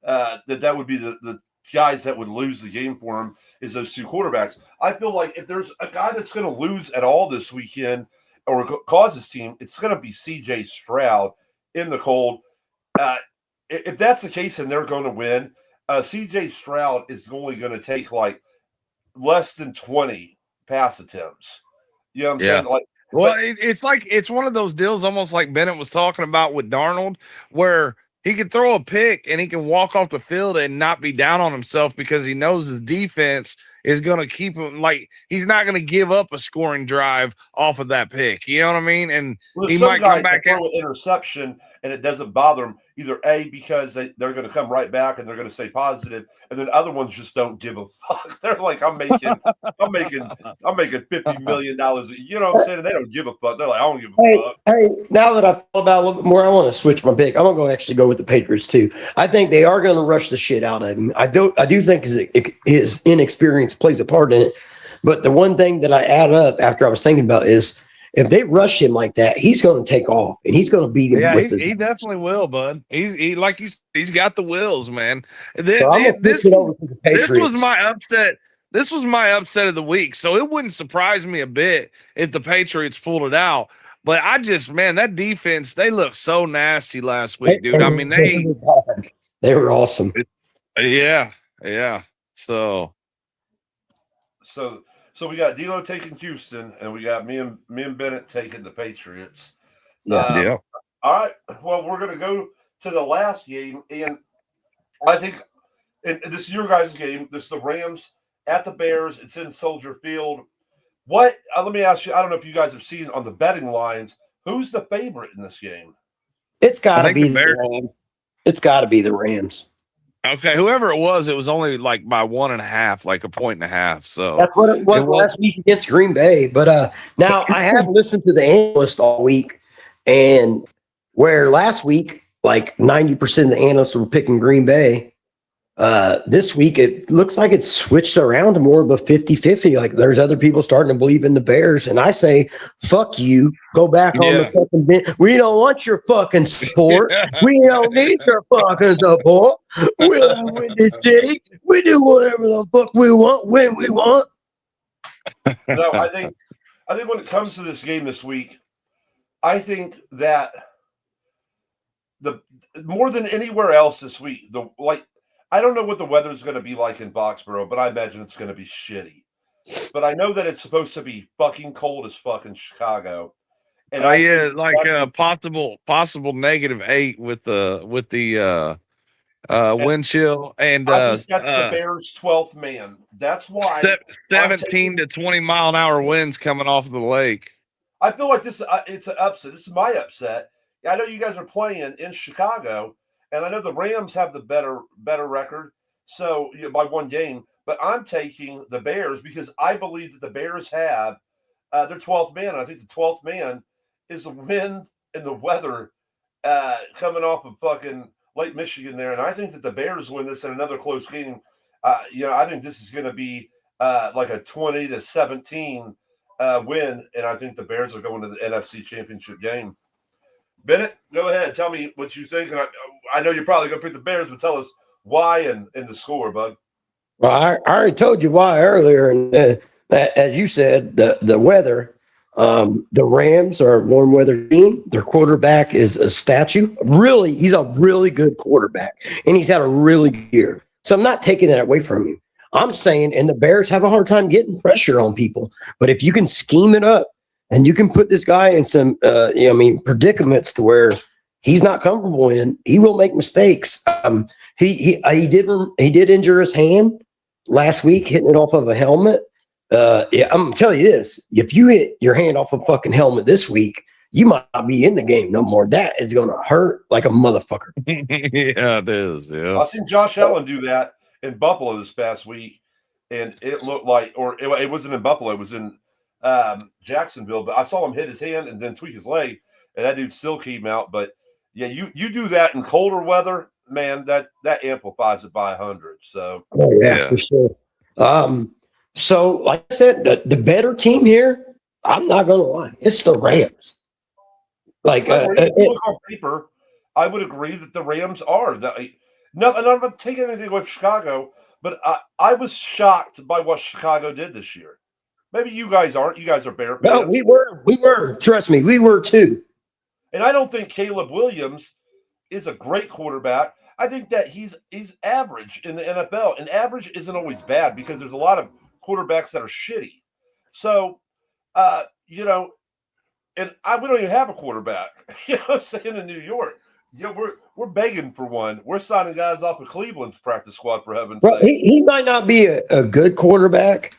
That would be the guys that would lose the game for them is those two quarterbacks. I feel like if there's a guy that's going to lose at all this weekend or cause his team, it's going to be CJ Stroud in the cold. If that's the case and they're going to win, CJ Stroud is only going to take like less than 20 pass attempts. You know what I'm saying? Like, well, it's one of those deals almost like Bennett was talking about with Darnold, where he can throw a pick and he can walk off the field and not be down on himself because he knows his defense is going to keep him, like, he's not going to give up a scoring drive off of that pick. You know what I mean? And he might come back and throw an interception and it doesn't bother him. either A, because they're going to come right back and they're going to stay positive, and then other ones just don't give a fuck. They're like, I'm making $50 million. You know what I'm saying? And they don't give a fuck. They're like, I don't give a fuck. Hey, now that I've thought about it a little bit more, I want to switch my pick. I'm gonna actually go with the Patriots too. I think they are going to rush the shit out of him. I do think his inexperience plays a part in it. But the one thing that I add up after I was thinking about is if they rush him like that, he's going to take off and he's going to beat him. Yeah, with he definitely will, bud. He's like he's got the wills, man. This was my upset. This was my upset of the week. So it wouldn't surprise me a bit if the Patriots pulled it out. But I just, man, that defense, they looked so nasty last week, dude. I mean, they were awesome. Yeah. So we got D'Lo taking Houston, and we got me and Bennett taking the Patriots. Yeah. All right. Well, we're gonna go to the last game, and I think this is your guys' game. This is the Rams at the Bears. It's in Soldier Field. What? Let me ask you. I don't know if you guys have seen on the betting lines. Who's the favorite in this game? It's got to be the Rams. It's got to be the Rams. Okay, whoever it was only like by 1.5, like a 1.5. So that's what it was last week against Green Bay. But now I have listened to the analyst all week, and where last week, like 90% of the analysts were picking Green Bay, this week it looks like it's switched around to more of a 50-50. Like there's other people starting to believe in the Bears, and I say, fuck you. Go back on the fucking bench. We don't want your fucking support. We don't need your fucking support. We don't win this city. We do whatever the fuck we want when we want. No, I think when it comes to this game this week, I think that the more than anywhere else this week, I don't know what the weather is going to be like in Boxborough, but I imagine it's going to be shitty. But I know that it's supposed to be fucking cold as fuck in Chicago. And possible -8 with the wind chill, and that's the Bears' 12th man. That's why 17 to 20 mile an hour winds coming off of the lake. I feel like this it's an upset. This is my upset. I know you guys are playing in Chicago, and I know the Rams have the better record, so by one game. But I'm taking the Bears because I believe that the Bears have their 12th man. I think the 12th man is the wind and the weather coming off of fucking Lake Michigan there, and I think that the Bears win this in another close game. I think this is going to be like a 20-17 win, and I think the Bears are going to the NFC Championship game. Bennett, go ahead. Tell me what you think. And I know you're probably going to pick the Bears, but tell us why and the score, bud. Well, I already told you why earlier, and as you said, the weather. The Rams are a warm weather team. Their quarterback is a statue. Really, he's a really good quarterback, and he's had a really good year. So I'm not taking that away from you. I'm saying, and the Bears have a hard time getting pressure on people. But if you can scheme it up and you can put this guy in some, predicaments to where he's not comfortable in, he will make mistakes. He did injure his hand last week, hitting it off of a helmet. I'm gonna tell you this: if you hit your hand off a fucking helmet this week, you might not be in the game no more. That is gonna hurt like a motherfucker. Yeah, it is. Yeah, I've seen Josh Allen do that in Buffalo this past week, and it looked like, or it wasn't in Buffalo, it was in Jacksonville. But I saw him hit his hand and then tweak his leg, and that dude still came out. But yeah, you do that in colder weather, man. That amplifies it by 100. So yeah, for sure. So, like I said, the better team here, I'm not going to lie, it's the Rams. Like, on paper, I would agree that the Rams are. And I'm not taking anything away from Chicago, but I was shocked by what Chicago did this year. Maybe you guys aren't. You guys are Bear fans. No, we were. Trust me, we were too. And I don't think Caleb Williams is a great quarterback. I think that he's average in the NFL, and average isn't always bad because there's a lot of quarterbacks that are shitty. So, and we don't even have a quarterback. You know what I'm saying, in New York. Yeah, we're begging for one. We're signing guys off of Cleveland's practice squad, for heaven's sake. He might not be a good quarterback,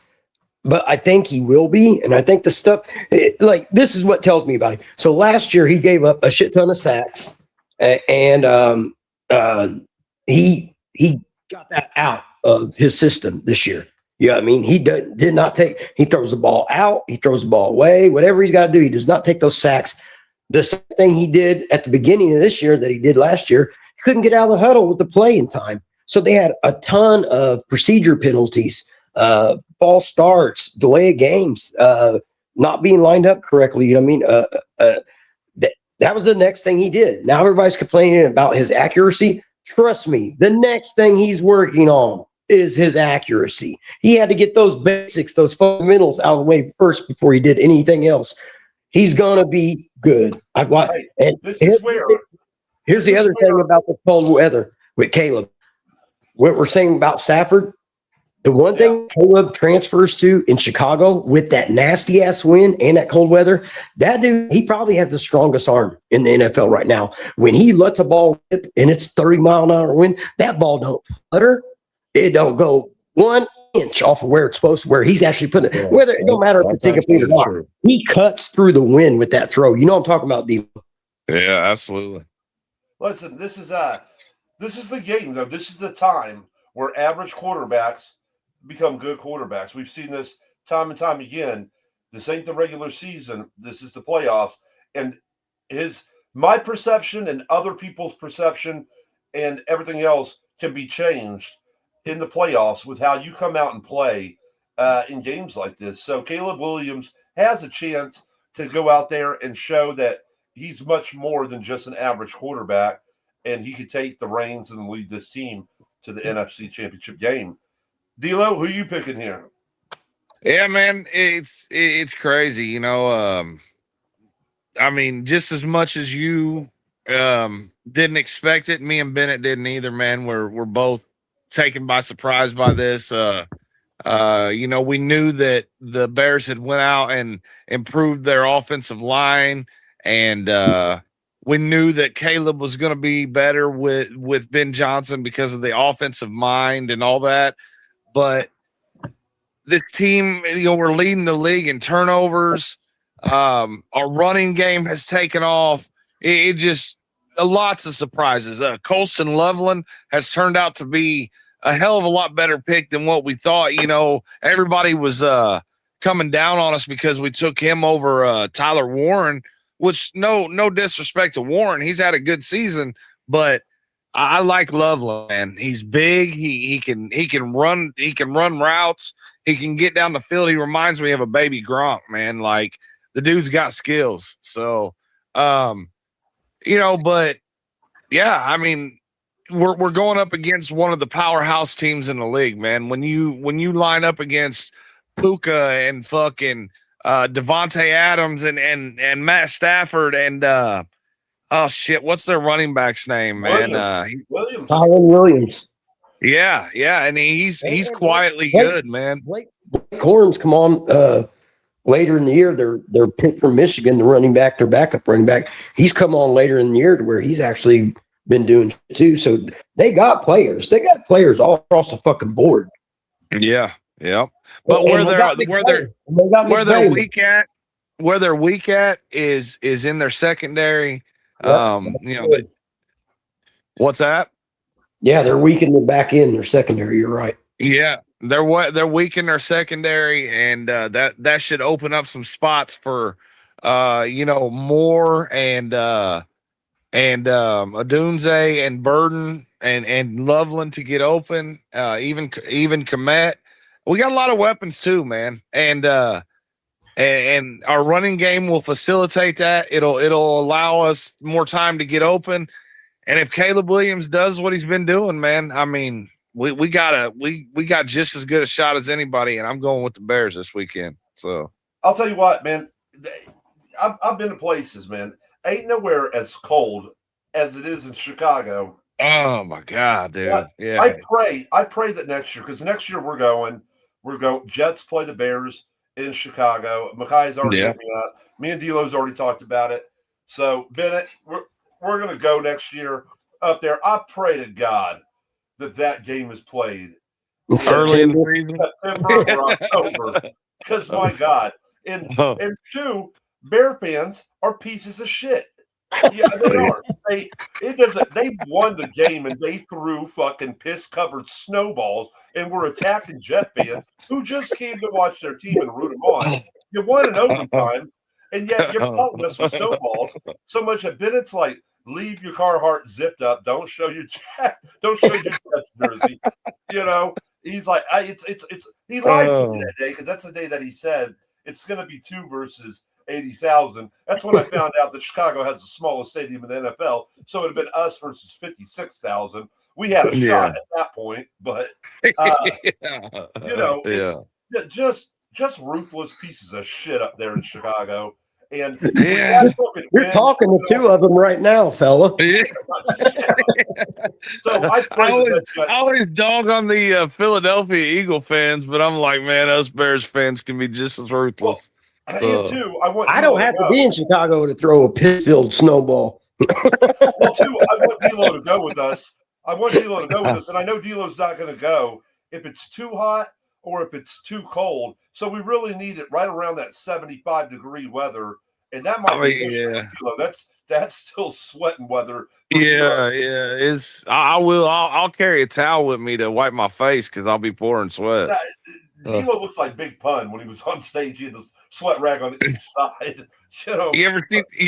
but I think he will be. And I think the stuff, this is what tells me about him. So last year he gave up a shit ton of sacks. He got that out of his system this year. Yeah, I mean, he did not take. He throws the ball out. He throws the ball away. Whatever he's got to do, he does not take those sacks. The same thing he did at the beginning of this year that he did last year. He couldn't get out of the huddle with the play in time, so they had a ton of procedure penalties, false starts, delay of games, not being lined up correctly. You know what I mean? That was the next thing he did. Now everybody's complaining about his accuracy. Trust me, the next thing he's working on is his accuracy. He had to get those basics, those fundamentals out of the way first before he did anything else. He's gonna be good. And here's the other thing about the cold weather with Caleb. What we're saying about Stafford, the one thing Caleb transfers to in Chicago with that nasty ass wind and that cold weather, that dude, he probably has the strongest arm in the NFL right now. When he lets a ball rip and it's 30-mile-an-hour wind, that ball don't flutter. It don't go 1 inch off of where it's supposed to, where he's actually putting it. Whether it don't matter if it's incomplete or not. He cuts through the wind with that throw. You know what I'm talking about, D. Yeah, absolutely. Listen, this is the game though. This is the time where average quarterbacks become good quarterbacks. We've seen this time and time again. This ain't the regular season. This is the playoffs. And my perception and other people's perception and everything else can be changed in the playoffs with how you come out and play in games like this. So Caleb Williams has a chance to go out there and show that he's much more than just an average quarterback, and he could take the reins and lead this team to the NFC Championship game. D'Lo, who you picking here? Yeah, man, it's crazy. You know, I mean, just as much as you didn't expect it, me and Bennett didn't either, man. We're both taken by surprise by this. You know, we knew that the Bears had went out and improved their offensive line, and we knew that Caleb was going to be better with Ben Johnson because of the offensive mind and all that. But the team, you know, we're leading the league in turnovers. Our running game has taken off. It just lots of surprises. Colston Loveland has turned out to be a hell of a lot better pick than what we thought. You know, everybody was coming down on us because we took him over Tyler Warren, which no disrespect to Warren. He's had a good season, but I like Loveland, man. He's big. He can run. He can run routes. He can get down the field. He reminds me of a baby Gronk, man. Like, the dude's got skills. So, you know, but yeah, I mean, we're going up against one of the powerhouse teams in the league, man. When you line up against Puka and fucking Devontae Adams and Matt Stafford and oh shit, what's their running back's name, man? Williams. Colin Williams. Yeah, and he's quietly good, man. Blake Corum's come on later in the year. They're picked from Michigan, the running back, their backup running back. He's come on later in the year to where he's actually been doing too. So they got players. They got players all across the fucking board. Yeah. But where they're weak at is in their secondary. You know, what's that? Yeah, they're weak in the back end, their secondary. You're right. Yeah, they're weak in their secondary, and that should open up some spots for you know, Moore and Adunze and Burden and Loveland to get open. Even Komet. We got a lot of weapons too, man, and our running game will facilitate that. It'll allow us more time to get open. And if Caleb Williams does what he's been doing, man, I mean, we got just as good a shot as anybody. And I'm going with the Bears this weekend. So I'll tell you what, man. I've been to places, man. Ain't nowhere as cold as it is in Chicago. Oh my God, dude! But yeah, I pray that next year, because next year we're going. Jets play the Bears in Chicago. Makai's already hit me up. Me and D'Lo's already talked about it. So Bennett, we're going to go next year up there. I pray to God that game is played early in the September or October. Because my God, and two, Bear fans are pieces of shit. Yeah, they are. They won the game and they threw fucking piss covered snowballs and were attacking Jet fans who just came to watch their team and root them on. You won in overtime, and yet you're pelting us with snowballs so much that Bennett's like, leave your Carhartt zipped up. Don't show your Jets jersey. He's like, he lied to me that day because that's the day that he said it's going to be 2 versus 80,000. That's when I found out that Chicago has the smallest stadium in the NFL. So it would have been us versus 56,000. We had a shot at that point, but just ruthless pieces of shit up there in Chicago. And you're talking to two of them right now, fella. So I always dog on the Philadelphia Eagle fans, but I'm like, man, us Bears fans can be just as ruthless. And two, I don't have to be in Chicago to throw a pit-filled snowball. Well, two, I want D'Lo to go with us. And I know D'Lo's not going to go if it's too hot or if it's too cold. So we really need it right around that 75-degree weather, and that might be D'Lo. That's still sweating weather. I'll carry a towel with me to wipe my face because I'll be pouring sweat. D'Lo looks like Big Pun when he was on stage. He had the sweat rag on each side. You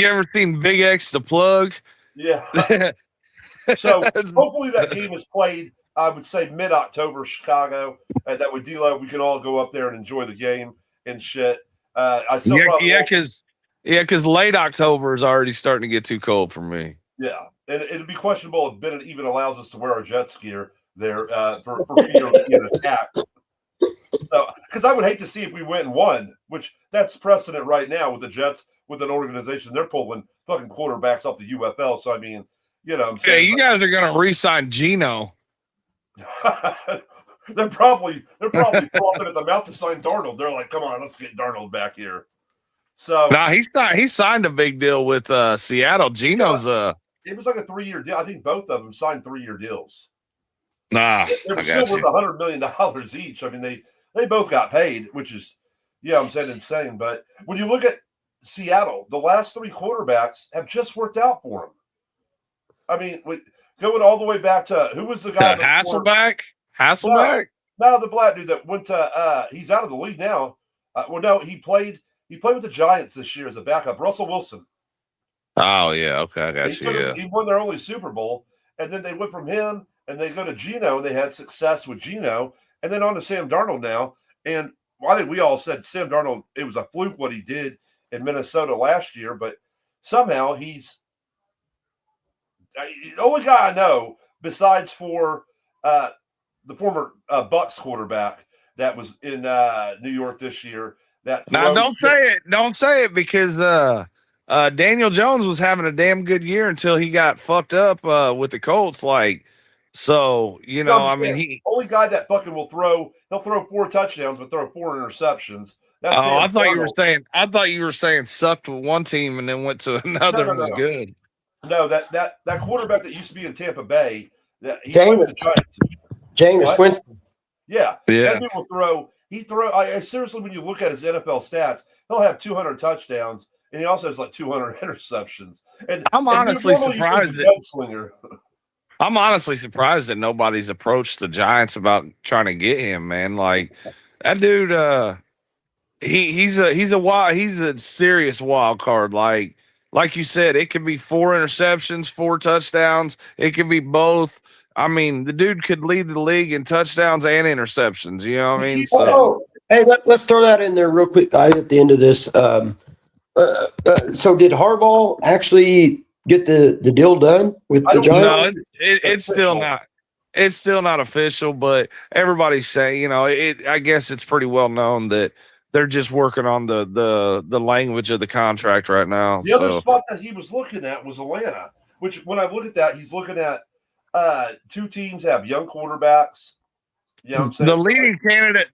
ever seen Big X the Plug? Yeah. So hopefully that game is played. I would say mid-October, Chicago. That would D'Lo. We can all go up there and enjoy the game and shit. Because late October is already starting to get too cold for me. Yeah, and it'd be questionable if Bennett even allows us to wear our Jets gear there for fear of being attacked. So, because I would hate to see if we went and won, which that's precedent right now with the Jets, with an organization they're pulling fucking quarterbacks off the UFL. So I mean, I'm saying, you guys are gonna re-sign Geno. they're probably frothing at the mouth to sign Darnold. They're like, come on, let's get Darnold back here. So he signed a big deal with Seattle. Geno's it was like a 3-year deal. I think both of them signed 3-year deals. They're still worth $100 million each. I mean, they both got paid, which is, I'm saying insane. But when you look at Seattle, the last 3 quarterbacks have just worked out for them. I mean, going all the way back to who was the guy? Hasselbeck? No, the black dude that went to. He's out of the league now. He played with the Giants this year as a backup. Russell Wilson. Oh yeah, okay, I got you. He won their only Super Bowl, and then they went from him. And they go to Geno, and they had success with Geno, and then on to Sam Darnold now. And I think we all said Sam Darnold, it was a fluke what he did in Minnesota last year, but somehow he's the only guy I know besides for the former Bucks quarterback that was in New York this year. Now don't say it because Daniel Jones was having a damn good year until he got fucked up with the Colts. So, the only guy that fucking he'll throw 4 touchdowns, but throw 4 interceptions. I thought you were saying sucked with one team and then went to another and was good. No, that quarterback that used to be in Tampa Bay, he played with the Giants. Jameis Winston. Yeah. That dude will throw. Seriously, when you look at his NFL stats, he'll have 200 touchdowns, and he also has like 200 interceptions. And I'm honestly surprised I'm honestly surprised that nobody's approached the Giants about trying to get him, man. Like that dude, he's a serious wild card. Like you said, it could be 4 interceptions, 4 touchdowns. It could be both. I mean, the dude could lead the league in touchdowns and interceptions. You know what I mean? Hey, let's throw that in there real quick at the end of this. So did Harbaugh actually get the deal done with the Giants? No, it's still not. It's still not official, but everybody's saying, I guess it's pretty well known that they're just working on the language of the contract right now. The other spot that he was looking at was Atlanta, which when I look at that, he's looking at 2 teams that have young quarterbacks. You know what I'm saying?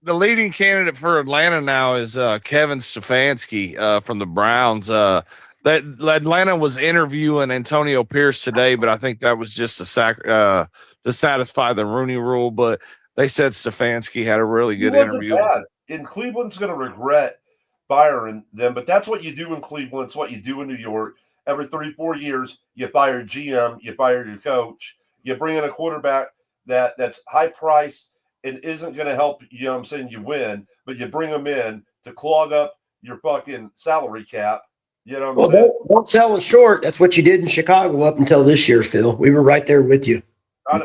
The leading candidate for Atlanta now is Kevin Stefanski from the Browns. That Atlanta was interviewing Antonio Pierce today, but I think that was just to satisfy the Rooney Rule. But they said Stefanski had a really good interview. Bad. And Cleveland's going to regret firing them, but that's what you do in Cleveland. It's what you do in New York. every 3-4 years, you fire your GM, you fire your coach, you bring in a quarterback that's high price and isn't going to help, you know what I'm saying, you win, but you bring them in to clog up your fucking salary cap. You know what I'm saying? Don't sell us short. That's what you did in Chicago up until this year, Phil. We were right there with you.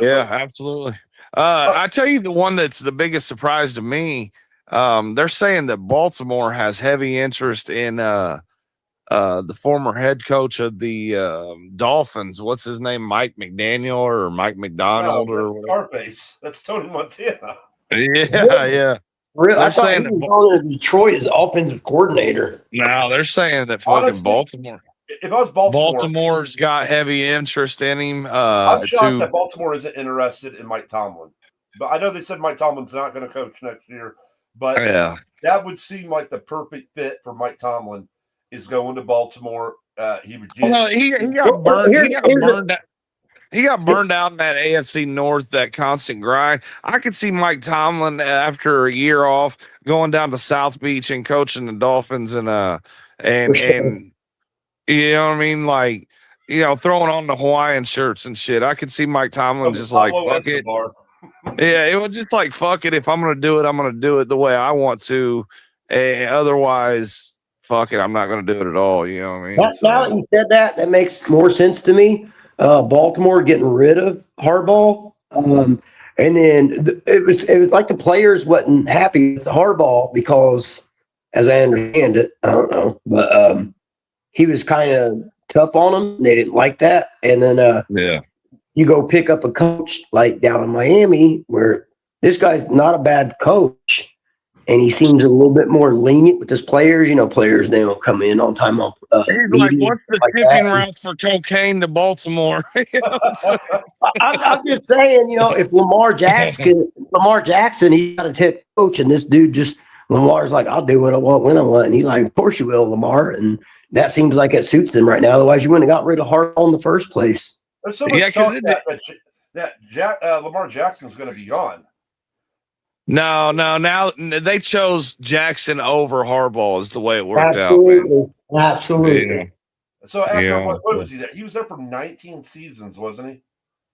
Yeah, absolutely. I tell you, the one that's the biggest surprise to me, they're saying that Baltimore has heavy interest in the former head coach of the Dolphins. What's his name? Mike McDaniel or Mike McDonald or whatever. Scarface. That's Tony Montana. Yeah. Really? I They're thought saying he was going to Detroit as offensive coordinator. No, they're saying that fucking Honestly, Baltimore. If I was Baltimore, Baltimore's got heavy interest in him. I'm shocked that Baltimore isn't interested in Mike Tomlin. But I know they said Mike Tomlin's not going to coach next year. But yeah, that would seem like the perfect fit for Mike Tomlin is going to Baltimore. He would get. Well, he got burned. He got burned out in that AFC North, that constant grind. I could see Mike Tomlin after a year off going down to South Beach and coaching the Dolphins and you know what I mean, like, you know, throwing on the Hawaiian shirts and shit. I could see Mike Tomlin just like fuck it. Yeah, it was just like fuck it. If I'm gonna do it, I'm gonna do it the way I want to. Otherwise, fuck it, I'm not gonna do it at all. You know what I mean? Now that you said that, that makes more sense to me. Baltimore getting rid of Harbaugh, and then it was like the players wasn't happy with Harbaugh because, as I understand it, I don't know, but he was kind of tough on them. They didn't like that, and then you go pick up a coach like down in Miami, where this guy's not a bad coach, and he seems a little bit more lenient with his players. You know, players, they don't come in on time off. He's like, what's the tipping routes for cocaine to Baltimore? You know I'm just saying, you know, if Lamar Jackson, he got a tip coach, and this dude Lamar's like, I'll do what I want when I want. And he's like, of course you will, Lamar. And that seems like it suits him right now. Otherwise, you wouldn't have got rid of Harbaugh in the first place. There's so much talk that Lamar Jackson's going to be gone. No. Now they chose Jackson over Harbaugh is the way it worked out. Man. Absolutely. Yeah. So after what was he there? He was there for 19 seasons, wasn't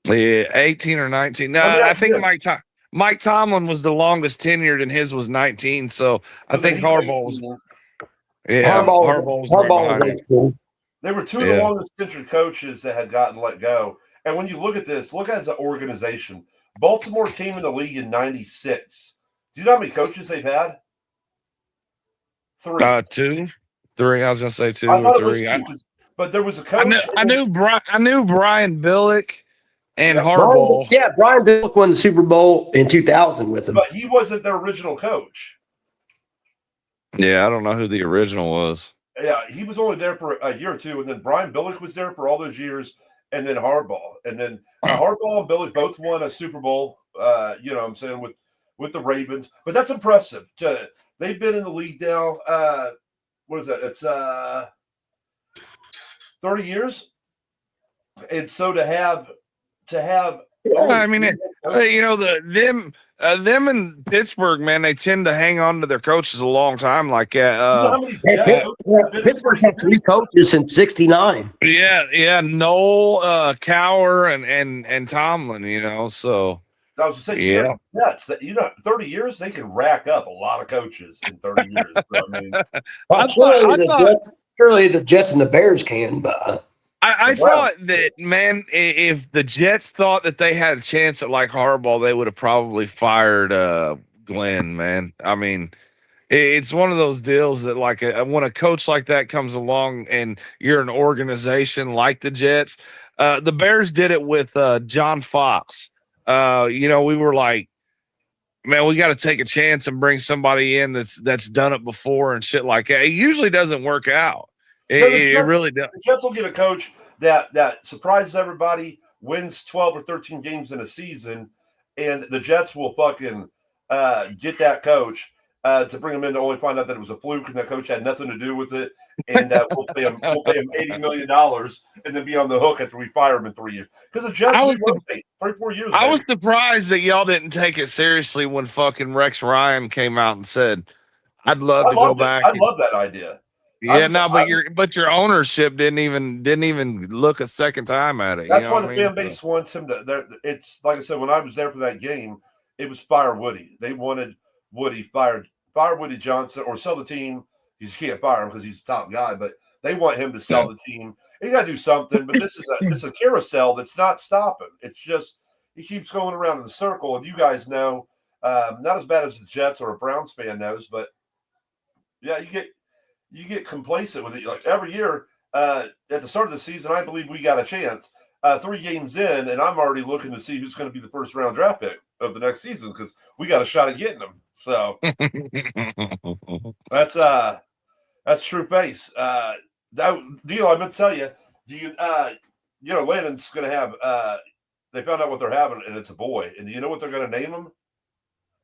he? Yeah, 18 or 19. No, I think Mike Tomlin was the longest tenured, and his was 19. So I think Harbaugh was. Yeah, Harbaugh was right behind. They were two of the longest tenured coaches that had gotten let go. And when you look at this, look at the organization. Baltimore came in the league in 96. Do you know how many coaches they've had? 3. 2, 3. I was gonna say 2 or 3. But there was a coach. I knew Brian Billick and Harbaugh. Brian Billick won the Super Bowl in 2000 with them. But he wasn't their original coach. Yeah, I don't know who the original was. Yeah, he was only there for a year or two, and then Brian Billick was there for all those years, and then Harbaugh. And then Harbaugh and Billick both won a Super Bowl, you know what I'm saying, with the Ravens. But that's impressive. They've been in the league now, what is that? It's 30 years. And so to have I mean, you know, them in Pittsburgh, man, they tend to hang on to their coaches a long time. Like, Pittsburgh had 3 coaches since '69. Yeah, Noel, Cowher, and Tomlin. You know, so I was to say, that's 30 years they can rack up a lot of coaches in 30 years. So, I mean, surely the Jets and the Bears can, but. I thought that, man, if the Jets thought that they had a chance at like Harbaugh, they would have probably fired Glenn, man. I mean, it's one of those deals that like when a coach like that comes along and you're an organization like the Jets, the Bears did it with John Fox. You know, we were like, man, we got to take a chance and bring somebody in that's done it before and shit like that. It usually doesn't work out. It really does. The Jets will get a coach that surprises everybody, wins 12 or 13 games in a season, and the Jets will fucking get that coach to bring him in to only find out that it was a fluke and that coach had nothing to do with it, and we'll pay him $80 million and then be on the hook after we fire him in 3 years. Because the Jets will rotate 3-4 years. I was surprised that y'all didn't take it seriously when fucking Rex Ryan came out and said, I'd love to go back. I love that idea. Yeah, no, but your ownership didn't even look a second time at it. That's You know why what the I mean? fan base wants him to. It's like I said when I was there for that game, it was fire Woody. They wanted Woody fired, fire Woody Johnson, or sell the team. You just can't fire him because he's the top guy, but they want him to sell the team. You got to do something. But this is a carousel that's not stopping. It's just he keeps going around in the circle, and you guys know, not as bad as the Jets or a Browns fan knows, but yeah, you get complacent with it. Like every year, at the start of the season, I believe we got a chance. 3 games in, and I'm already looking to see who's going to be the first round draft pick of the next season because we got a shot at getting them. So that's true pace. That deal I meant to tell you. Do you Landon's going to have? They found out what they're having, and it's a boy. And do you know what they're going to name him?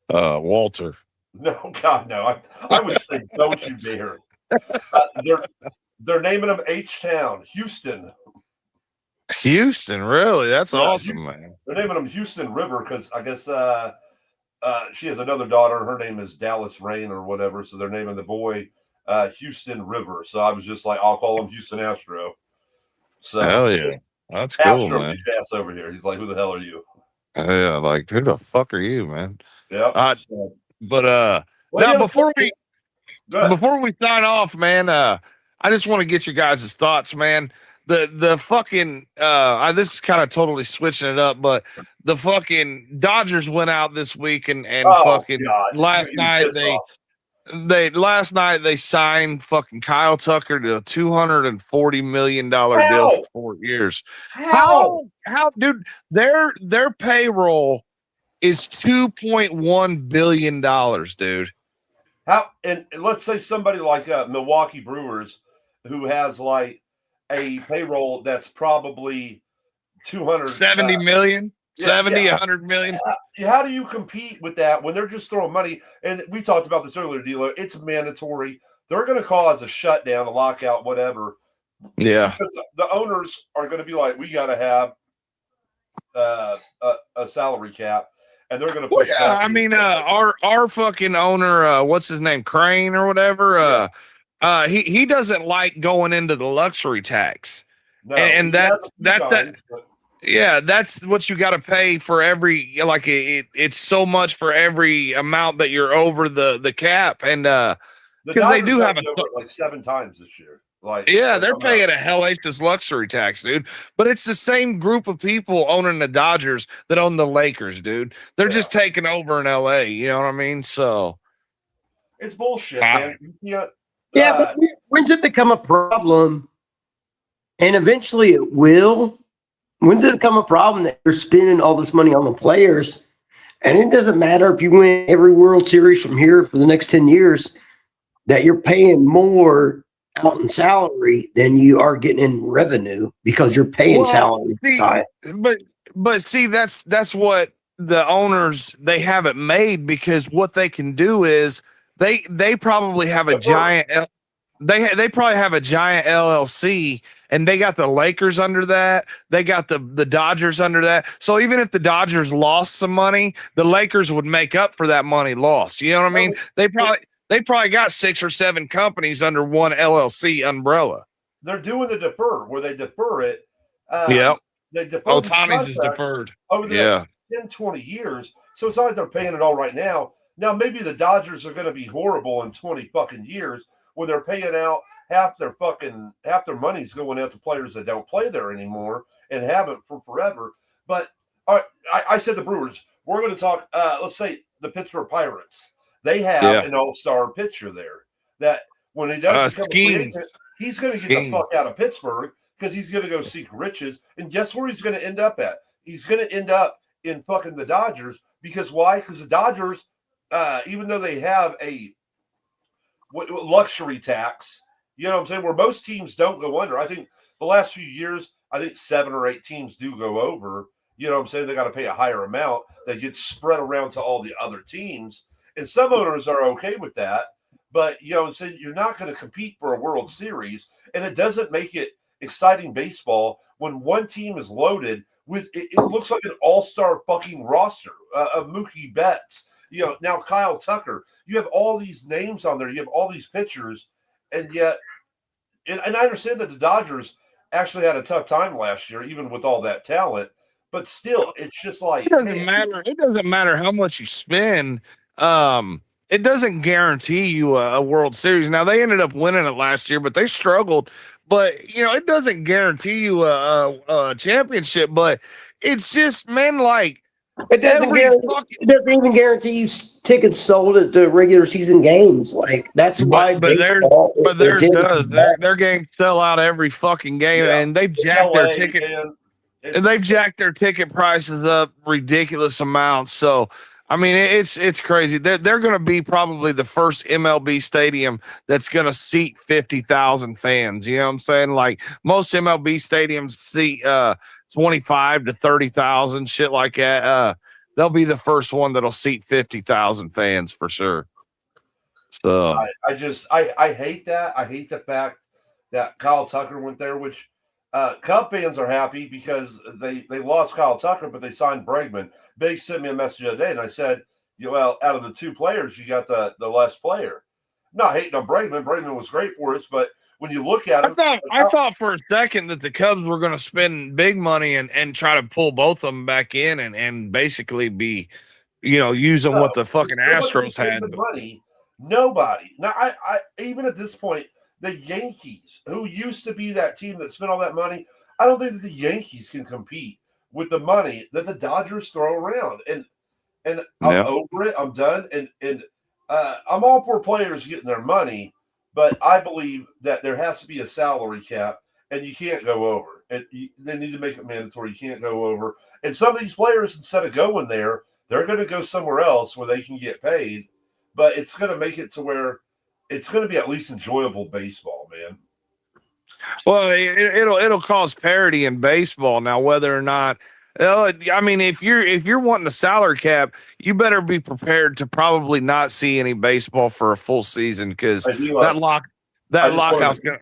Walter. No, God, no. I would say, don't you dare. They're naming him H-Town, Houston. Houston, really? That's awesome, Houston. man. They're naming him Houston River because I guess she has another daughter, and her name is Dallas Rain or whatever. So they're naming the boy Houston River. So I was just like, I'll call him Houston Astro. So hell yeah, that's Astro, cool, man. get your ass over here. He's like, who the hell are you? Yeah, like who the fuck are you, man? Yeah. But now before we sign off, man, I just want to get your guys' thoughts, man. The fucking this is kind of totally switching it up, but the fucking Dodgers went out this week and fucking God. last night they signed fucking Kyle Tucker to a $240 million deal for 4 years. How dude, their payroll is $2.1 billion, dude. How and let's say somebody like Milwaukee Brewers who has like a payroll that's probably 270 million, 100 million. How do you compete with that when they're just throwing money? And we talked about this earlier, Dealer. It's mandatory. They're going to cause a shutdown, a lockout, whatever. Yeah. Because the owners are going to be like, we got to have a salary cap. And they're going to push back. I mean, our fucking owner, what's his name, Crane or whatever. He doesn't like going into the luxury tax, no, and that's what you got to pay for every it's so much for every amount that you're over the cap, and because they do have like 7 times this year. Like, they're paying a hellacious luxury tax, dude. But it's the same group of people owning the Dodgers that own the Lakers, dude. They're just taking over in LA. You know what I mean? So it's bullshit, man. But when's it become a problem? And eventually it will. When does it become a problem that you're spending all this money on the players? And it doesn't matter if you win every World Series from here for the next 10 years, that you're paying more out in salary than you are getting in revenue because you're paying salary. But see, that's what the owners, they have it made, because what they can do is they probably have a giant they probably have a giant LLC, and they got the Lakers under that. They got the Dodgers under that. So even if the Dodgers lost some money, the Lakers would make up for that money lost. You know what I mean? They probably got 6 or 7 companies under one LLC umbrella. They're doing the defer where they defer it. They defer Ohtani's is deferred over the next 10, 20 years. So it's not like they're paying it all right now. Now, maybe the Dodgers are going to be horrible in 20 fucking years when they're paying out half their money's going out to players that don't play there anymore and haven't for forever. But I said the Brewers, we're going to talk, let's say the Pittsburgh Pirates. They have an all-star pitcher there that when he does become a free agent, he's going to get the fuck out of Pittsburgh because he's going to go seek riches. And guess where he's going to end up at? He's going to end up in fucking the Dodgers. Because why? Because the Dodgers, even though they have a luxury tax, you know what I'm saying, where most teams don't go under. I think the last few years, I think 7 or 8 teams do go over. You know what I'm saying? They got to pay a higher amount that gets spread around to all the other teams. And some owners are okay with that. But, you know, so you're not going to compete for a World Series. And it doesn't make it exciting baseball when one team is loaded with, it looks like an all-star fucking roster of Mookie Betts. You know, now Kyle Tucker. You have all these names on there. You have all these pitchers. And yet and I understand that the Dodgers actually had a tough time last year, even with all that talent. But still, it's just like, It doesn't man, matter. It doesn't matter how much you spend. It doesn't guarantee you a World Series. Now they ended up winning it last year, but they struggled. But it doesn't guarantee you a championship. But it's just, man, like It doesn't every guarantee. fucking. It doesn't even guarantee you tickets sold at the regular season games. Like that's why. But theirs, baseball but is theirs legit. does. Their games sell out every fucking game, yeah, and they've it's jacked their LA, ticket. man. And they've jacked their ticket prices up ridiculous amounts. So, I mean, it's crazy. They're going to be probably the first MLB stadium that's going to seat 50,000 fans. You know what I'm saying? Like most MLB stadiums seat 25 to 30,000, shit like that. They'll be the first one that'll seat 50,000 fans for sure. So I hate that. I hate the fact that Kyle Tucker went there, which Cub fans are happy because they lost Kyle Tucker, but they signed Bregman. Big sent me a message the other day, and I said, well, out of the two players, you got the less player. Not hating on Bregman. Bregman was great for us, but when you look at it, I thought for a second that the Cubs were going to spend big money and try to pull both of them back in and basically be, using what the fucking Astros had. Money, nobody. Now, I even at this point, the Yankees, who used to be that team that spent all that money, I don't think that the Yankees can compete with the money that the Dodgers throw around. And I'm over it. I'm done. And I'm all for players getting their money, but I believe that there has to be a salary cap, and you can't go over. They need to make it mandatory. You can't go over. And some of these players, instead of going there, they're going to go somewhere else where they can get paid. But it's going to make it to where it's going to be at least enjoyable baseball, man. Well, it'll cause parity in baseball now, whether or not. I mean, if you're wanting a salary cap, you better be prepared to probably not see any baseball for a full season because lockout's gonna.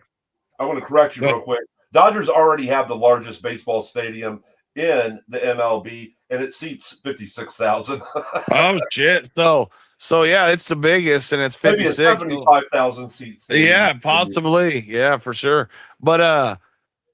I want to correct you real quick. Dodgers already have the largest baseball stadium in the MLB, and it seats 56,000. Oh shit! So yeah, it's the biggest, and it's 56. 75,000 seats. Yeah, possibly. Yeah, for sure. But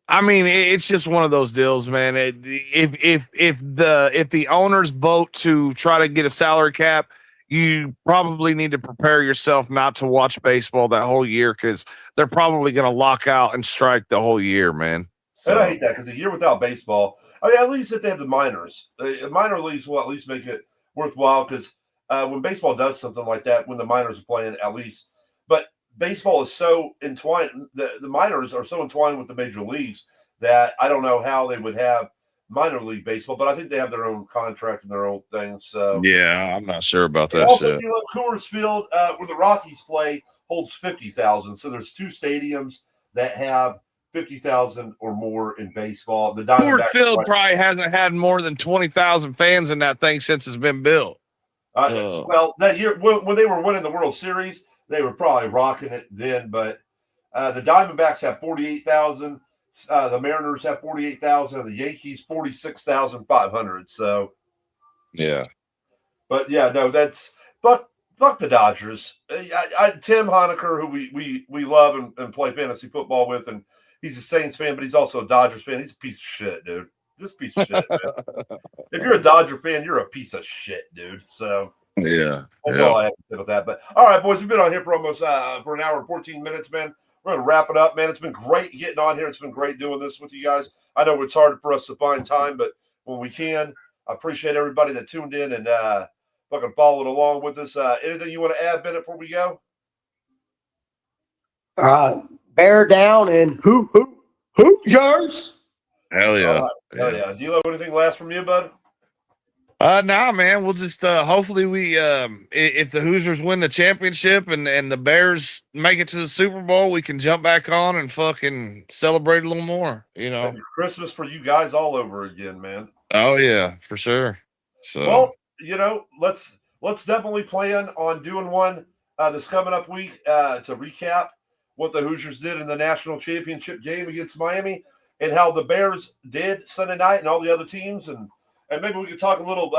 I mean, it's just one of those deals, man. If the owners vote to try to get a salary cap, you probably need to prepare yourself not to watch baseball that whole year because they're probably going to lock out and strike the whole year, man. So. And I hate that because a year without baseball, I mean, at least if they have the minors, minor leagues will at least make it worthwhile because when baseball does something like that, when the minors are playing, at least. But baseball is so entwined, the minors are so entwined with the major leagues that I don't know how they would have minor league baseball, but I think they have their own contract and their own thing. So yeah, I'm not sure about that. Also, Coors Field, where the Rockies play, holds 50,000. So there's two stadiums that have 50,000 or more in baseball. The Coors Field probably hasn't had more than 20,000 fans in that thing since it's been built. Well, that year when they were winning the World Series, they were probably rocking it then. But the Diamondbacks have 48,000. The Mariners have 48,000. And the Yankees 46,500. So, yeah. But yeah, no, that's fuck the Dodgers. Tim Honecker, who we love and play fantasy football with, and he's a Saints fan, but he's also a Dodgers fan. He's a piece of shit, dude. Just a piece of shit, man. If you're a Dodger fan, you're a piece of shit, dude. So yeah, that's all I have to say about that. But all right, boys, we've been on here for almost for an hour and 14 minutes, man. We're gonna wrap it up, man. It's been great getting on here. It's been great doing this with you guys. I know it's hard for us to find time, but when we can, I appreciate everybody that tuned in and fucking followed along with us. Anything you want to add, Bennett, before we go? Bear down and Hoosiers. Hell yeah. Hell yeah. Do you have anything last from you, bud? Nah, man. We'll just hopefully we if the Hoosiers win the championship and the Bears make it to the Super Bowl, we can jump back on and fucking celebrate a little more, Maybe Christmas for you guys all over again, man. Oh yeah, for sure. So well, let's definitely plan on doing one this coming up week to recap what the Hoosiers did in the national championship game against Miami and how the Bears did Sunday night and all the other teams. And maybe we could talk a little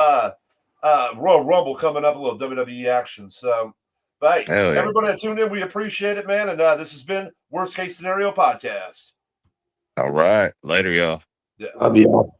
Royal Rumble coming up, a little WWE action. So But hey, Hell yeah. everybody that tuned in, we appreciate it, man. And this has been Worst Case Scenario Podcast. All right. Later, y'all. Yeah. Love y'all.